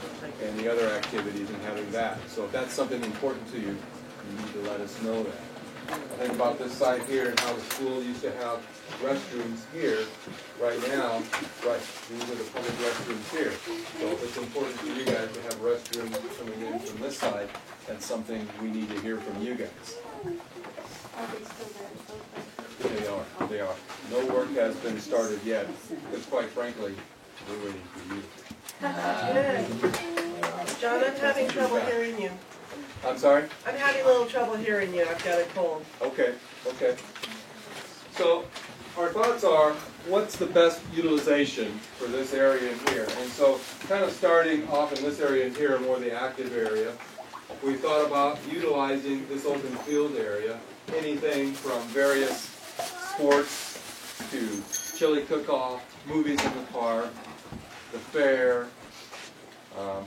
and the other activities, and having that. So if that's something important to you, you need to let us know that. I think about this site here and how the school used to have restrooms here. Right now, these are the public restrooms here. So if it's important to you guys to have restrooms coming in from this side, that's something we need to hear from you guys. Are they still there? They are. No work has been started yet, because quite frankly, we're waiting for you. Good. John, I'm having trouble hearing you. I'm sorry? I'm having a little trouble hearing you. I've got a cold. Okay. So our thoughts are, what's the best utilization for this area in here? And so kind of starting off in this area in here, more the active area, we thought about utilizing this open field area, anything from various sports to chili cook-off, movies in the park, the fair,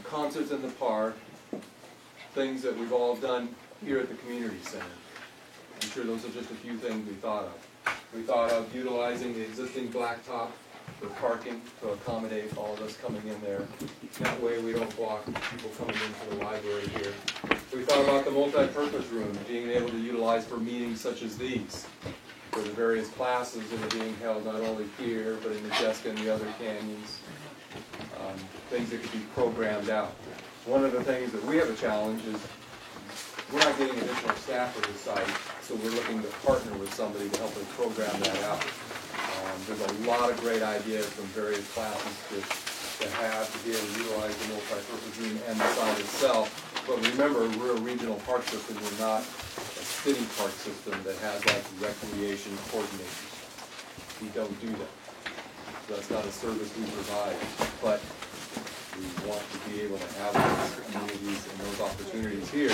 concerts in the park, things that we've all done here at the community center. I'm sure those are just a few things we thought of. We thought of utilizing the existing blacktop for parking to accommodate all of us coming in there. That way we don't block people coming into the library here. We thought about the multi-purpose room being able to utilize for meetings such as these, for the various classes that are being held not only here, but in Majeska and the other canyons. Things that could be programmed out. One of the things that we have a challenge is we're not getting additional staff for this site, so we're looking to partner with somebody to help us program that out. There's a lot of great ideas from various classes to have to be able to utilize the multi-purpose room and the site itself. But remember, we're a regional park system. We're not a city park system that has like recreation coordinators. We don't do that. So that's not a service we provide. But we want to be able to have those communities and those opportunities here.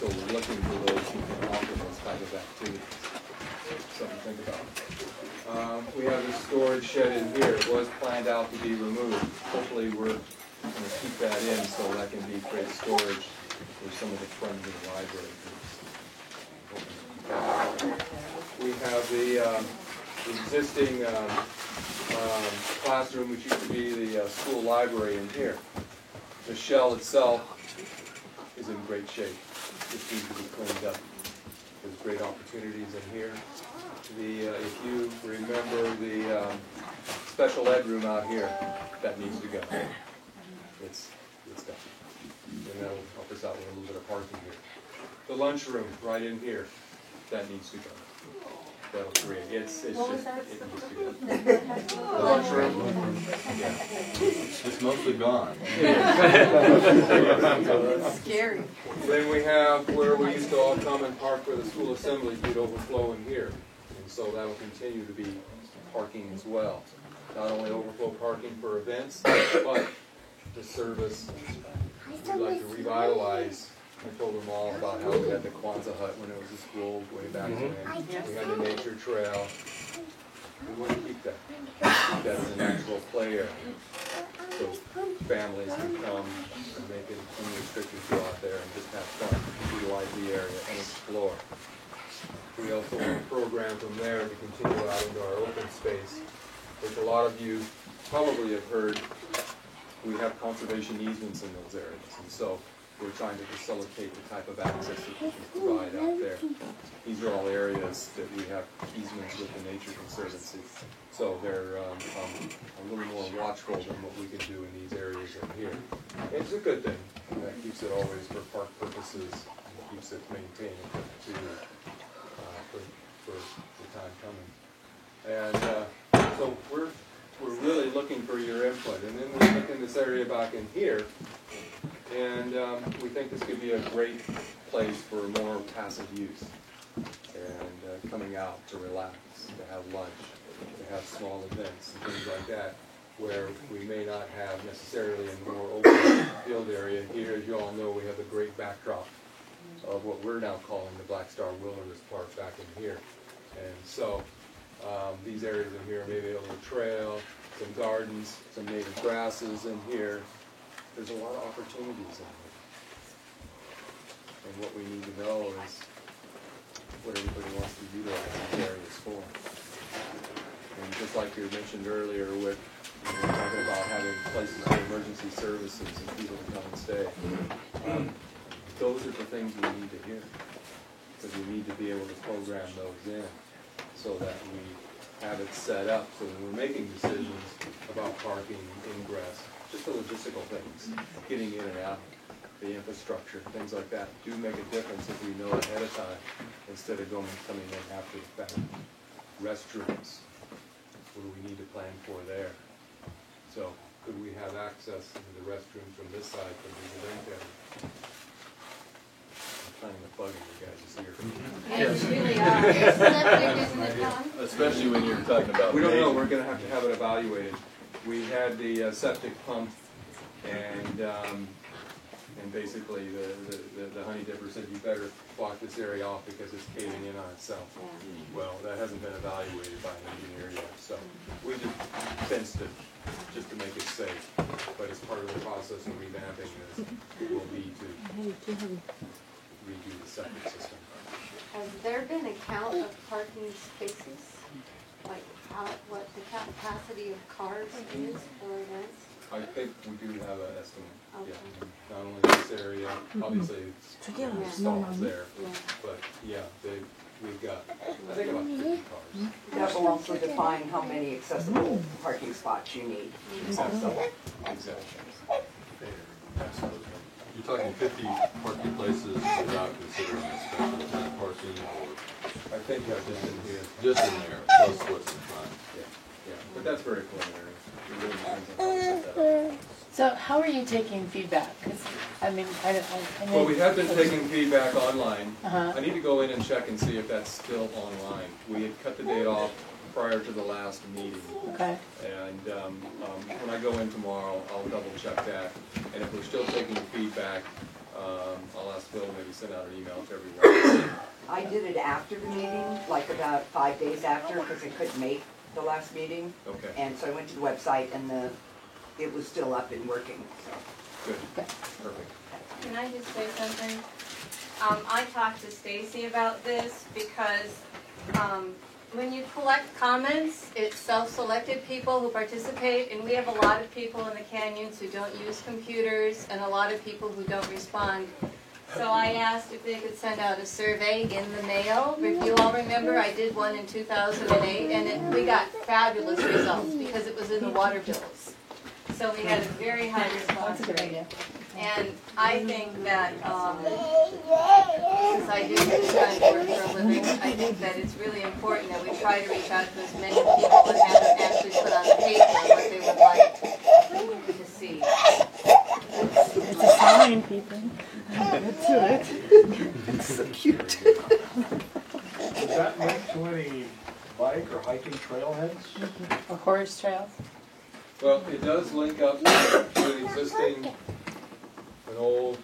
So we're looking for those who can offer those type of activities. Something to think about. We have this storage shed in here. It was planned out to be removed. Hopefully we're going to keep that in so that can be great storage for some of the friends of the library groups. We have the existing classroom, which used to be the school library in here. The shell itself is in great shape. Just needs to be cleaned up. There's great opportunities in here. If you remember the special ed room out here, that needs to go. It's done. And that'll help us out with a little bit of parking here. The lunchroom right in here, that needs to go. that'll create. It's What was just, that? it can just be a lunchroom. Yeah. It's mostly gone. Scary. Then we have where we used to all come and park where the school assemblies would overflow in here. And so that will continue to be parking as well. Not only overflow parking for events, but to service. We'd like to revitalize. I told them all about how we had the Kwanzaa hut when it was a school way back when. We had the nature trail. We want to keep that. Keep that as a natural play area. So families can come and make it unrestricted, go out there and just have fun, utilize the area and explore. We also want a program from there to continue out into our open space, which a lot of you probably have heard. We have conservation easements in those areas, and so we're trying to facilitate the type of access that we can provide out there. These are all areas that we have easements with the Nature Conservancy, so they're a little more watchful than what we can do in these areas in here. It's a good thing. That keeps it always for park purposes, and keeps it maintained for the time coming. And so we're really looking for your input. And then we look in this area back in here, and we think this could be a great place for more passive use. And coming out to relax, to have lunch, to have small events and things like that, where we may not have necessarily a more open field area. Here, as you all know, we have a great backdrop of what we're now calling the Black Star Wilderness Park back in here. And so these areas in here, maybe a little trail, some gardens, some native grasses in here. There's a lot of opportunities in here. And what we need to know is what everybody wants to utilize these areas for. And just like you mentioned earlier with talking about having places for emergency services and people to come and stay, those are the things we need to hear. Because we need to be able to program those in so that we have it set up so that we're making decisions about parking, ingress, just the logistical things, getting in and out, the infrastructure, things like that do make a difference if we know ahead of time instead of coming in after the fact. Restrooms, what do we need to plan for there? So could we have access into the restrooms from this side, from the event area? I'm trying to bug you guys to see your Especially when you're talking about. We don't know. We're going to have it evaluated. We had the septic pump, and basically the honey dipper said you better block this area off because it's caving in on itself. Well, that hasn't been evaluated by an engineer yet, so we just fenced it just to make it safe. But as part of the process of revamping this, it will be to redo the septic system. Has there been a count of parking spaces? Like what the capacity of cars is for events? I think we do have an estimate. Okay. Yeah. Not only this area, obviously it's stalls there, but yeah, we've got I think about 50 cars. That will also define how many accessible parking spots you need. Exactly. Absolutely. You're talking 50 parking places without considering the special event parking, or I think that's just in here. Just in there, plus what's in front. Yeah, but that's very preliminary. It really depends on how we set that up. So how are you taking feedback? 'Cause, I mean, I know. Well, we have been taking feedback online. Uh-huh. I need to go in and check and see if that's still online. We had cut the date off prior to the last meeting. Okay. And when I go in tomorrow, I'll double check that. And if we're still taking feedback, I'll ask Phil maybe send out an email to everyone. I did it after the meeting, like about 5 days after, because I couldn't make the last meeting. Okay. And so I went to the website and it was still up and working, so. Good, perfect. Can I just say something? I talked to Stacy about this because when you collect comments, it's self-selected people who participate, and we have a lot of people in the canyons who don't use computers and a lot of people who don't respond. So I asked if they could send out a survey in the mail. If you all remember, I did one in 2008, and we got fabulous results because it was in the water bills. So we had a very high response rate. And I think that, since I do this kind of work for a living, I think that it's really important that we try to reach out to as many people and have them actually put on paper what they would like to see. It's a sign, people. That's it. It's so cute. Does that link to any bike or hiking trailheads? Or horse trails. Well, it does link up to an existing, an old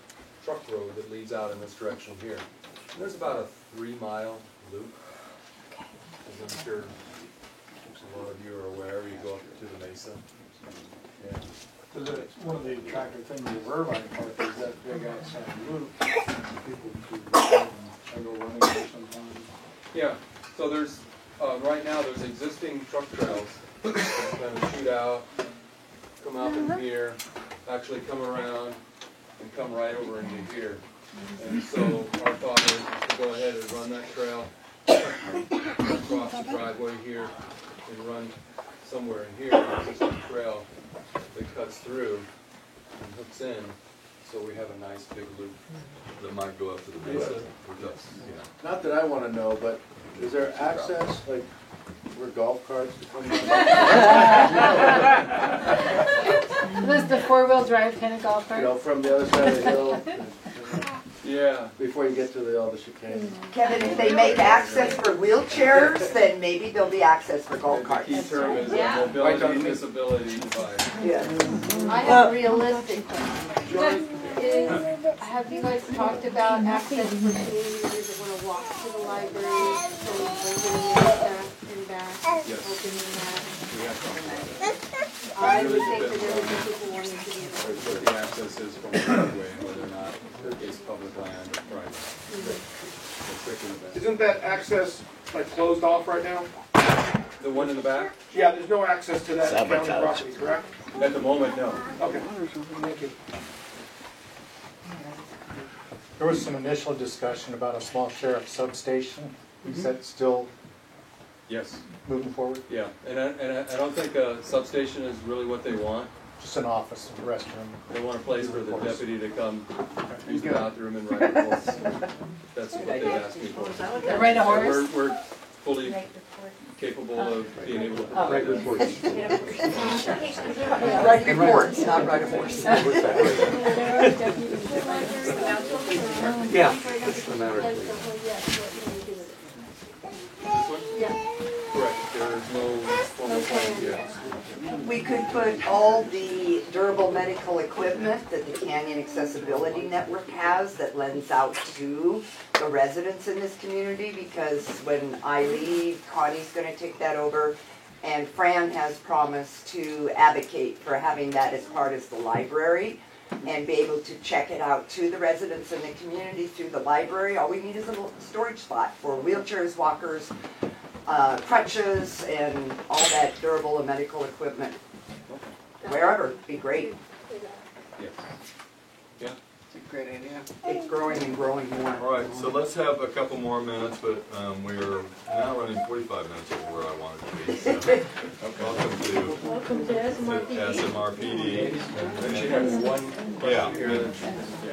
truck road that leads out in this direction here. And there's about a 3-mile loop. As I'm sure a lot of you are aware, you go up to the mesa. Yeah. One of the attractive things of Irvine Park is that big outside loop. People can go running there sometimes. Yeah, so there's, right now there's existing truck trails that kind of shoot out, come out in here, actually come around, and come right over into here. And so our thought is to go ahead and run that trail across the driveway here and run somewhere in here. There's a trail that cuts through and hooks in, so we have a nice big loop. That might go up to the mesa. Yes. Yeah. Not that I want to know, but is there access, like, where golf carts come in? Was the 4-wheel drive kind of golf cart? You know, from the other side of the hill. Yeah. Before you get to all the chicanes. Kevin, if they make access for wheelchairs, then maybe there'll be access for golf carts. The key term is mobility and disability device. Yeah. I have a realistic question. Have you guys talked about access for seniors that want to walk to the library, so bringing in stuff and back, Yes. opening that? We have talked about that. I would think that there would be people wanting to be in What the access is from the driveway and whether or not it's public land or private. Isn't that access like closed off right now? The one in the back? Yeah, there's no access to that county Sabotage. property, correct? At the moment, no. Okay, thank you. There was some initial discussion about a small sheriff's substation. Is that still Yes. moving forward? Yeah, and I don't think a substation is really what they want. Just an office, a restroom. They want a place for the deputy to come use the bathroom and ride a horse. That's what they asked me for. Ride a horse? We're fully capable of being able to Write reports. Write reports, not write a horse. Yeah, that's the matter. Correct, there is no formal plan yet. We could put all the durable medical equipment that the Canyon Accessibility Network has that lends out to the residents in this community, because when I leave, Connie's going to take that over, and Fran has promised to advocate for having that as part of the library and be able to check it out to the residents in the community through the library. All we need is a little storage spot for wheelchairs, walkers, crutches, and all that durable and medical equipment. Wherever, be great. Yes. Yeah. It's a great idea. It's growing and growing more. All right, so let's have a couple more minutes, but we're now running 45 minutes over where I wanted to be. So, welcome to SMRPD.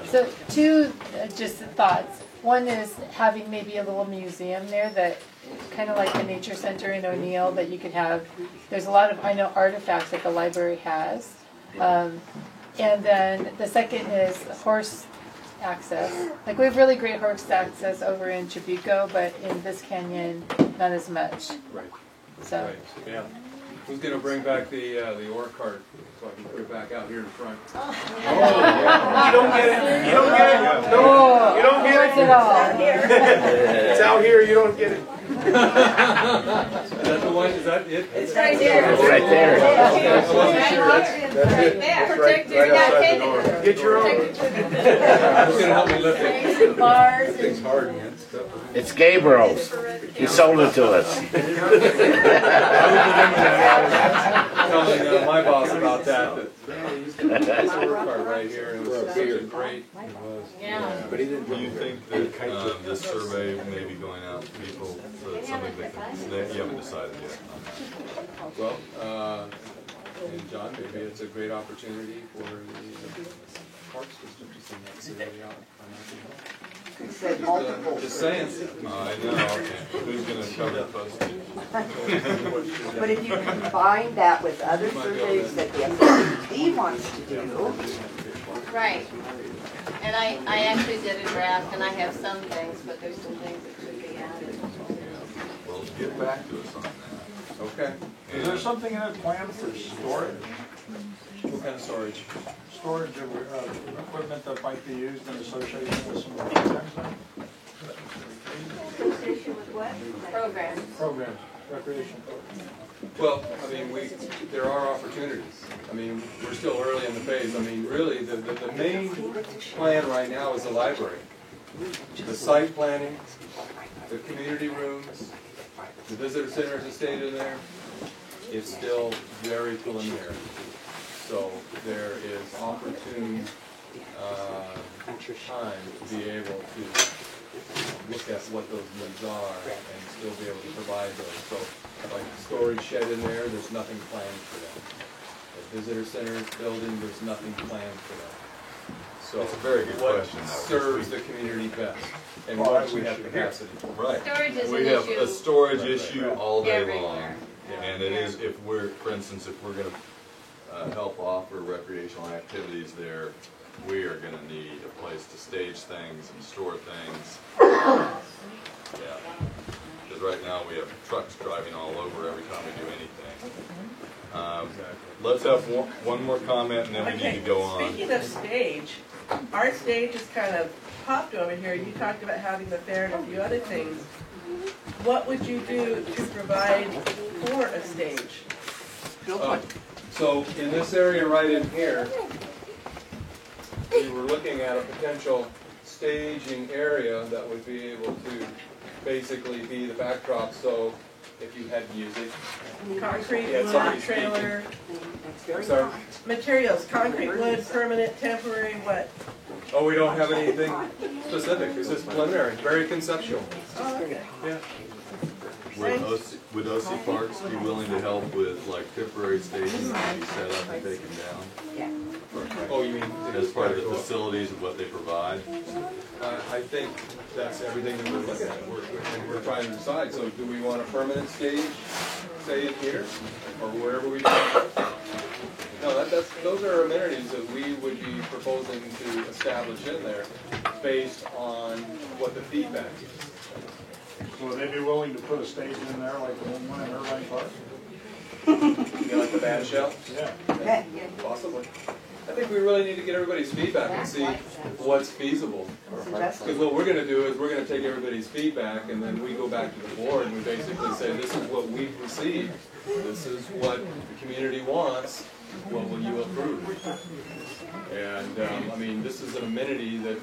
So 2 just thoughts. One is having maybe a little museum there that kind of like the Nature Center in O'Neill that you could have. There's a lot of, I know, artifacts that the library has. And then the second is horse access. Like we have really great horse access over in Chabuco, but in this canyon, not as much. Right. So. Right. Yeah. Who's going to bring back the ore cart so I can put it back out here in front? Oh, you don't get it. You don't get it. No, you don't get it. It's out here. You don't get it. Is that the one? Is that it? It's right there. It's right there. I wasn't sure. That's right there. Protect your not Get your own. Who's going to help me lift it? Bars. Thing's hard, man. It's Gabriel's. He sold it to us. Telling my boss about that. This work card right here, and it was such a great. Yeah. But he didn't. Do you think that this survey may be going out to people so that something they can? You haven't decided yet on that. Well, And John, maybe it's a great opportunity for the Parks District to send that facility out. Said multiple. Just saying. I know, okay. Who's gonna cover the postage? But if you combine that with other surveys that the FCC wants to do. Right. And I actually did a draft, and I have some things, but there's some things that should be added. Well, get back to us on that. Okay. Is there something in that plan for storage? What kind of storage? Storage of equipment that might be used in association with some of the programs? Association with what? Programs. Programs, recreation programs. Well, I mean, there are opportunities. I mean, we're still early in the phase. I mean, really, the main plan right now is the library. The site planning, the community rooms, the visitor center is stayed in there. It's still very preliminary. So there is opportune time to be able to look at what those needs are and still be able to provide those. So like the storage shed in there, there's nothing planned for that. The visitor center building, there's nothing planned for that. So that's a very good question, though. Serves the community best, and what do we have capacity for? Right. Storage is we an have issue a storage issue all day everywhere. long, and it is if we're, for instance, if we're going to help offer recreational activities there, we are going to need a place to stage things and store things. Yeah, because right now we have trucks driving all over every time we do anything. Let's have one more comment, and then we need to go on. Speaking of stage, our stage is kind of popped over here. You talked about having the fair and a few other things. What would you do to provide for a stage? So in this area right in here, we were looking at a potential staging area that would be able to basically be the backdrop. So if you had music, Concrete, you had wood, somebody trailer. speaking. Sorry? Materials, concrete, wood, permanent, temporary, what? Oh, we don't have anything specific. This is preliminary, very conceptual. Oh, okay. Yeah. Would OC Parks be willing to help with like temporary staging that be set up and taken down? Yeah. Oh, you mean as part of the facilities of what they provide? I think that's everything that we're looking at. We're trying to decide. So, do we want a permanent stage, say in here, or wherever we? No, those are amenities that we would be proposing to establish in there, based on what the feedback is. So would they be willing to put a stage in there like the one in Irvine Park? You know, like the band shell? Yeah. Possibly. I think we really need to get everybody's feedback and see what's feasible. Because what we're going to do is we're going to take everybody's feedback, and then we go back to the board and we basically say, this is what we've received. This is what the community wants. What will you approve? And I mean, this is an amenity that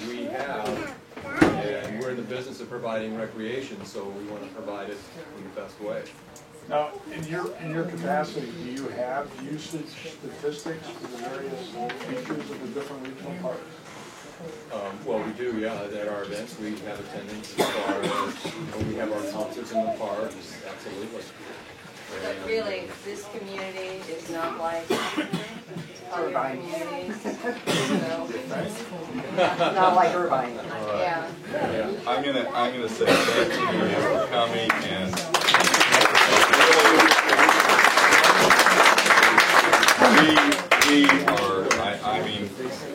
we have, and we're in the business of providing recreation, so we want to provide it in the best way. Now, in your capacity, do you have usage statistics for the various features of the different regional parks? Well, we do, yeah. At our events, we have attendance as far as when we have our concerts in the parks. Absolutely. But really, this community is not like other communities. Not like Irvine. Yeah. Yeah. I'm gonna say thank you for coming and we are. I mean,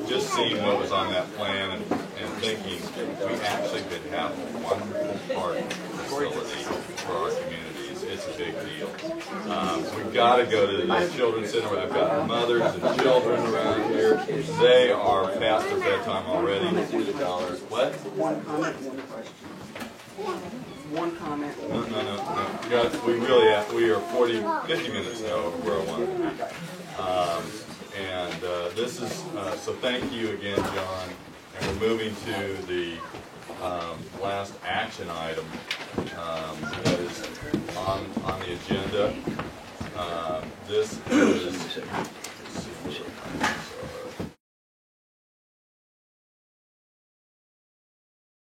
just seeing what was on that plan and thinking we actually could have a wonderful park facility for our communities. It's a big deal. We've got to go to the children's center. I've got mothers and children around here. They are past their bedtime already. What? One comment. No. We really have, we are 50 minutes now over where I want. This is, so thank you again, John. And we're moving to the last action item that is on the agenda. This is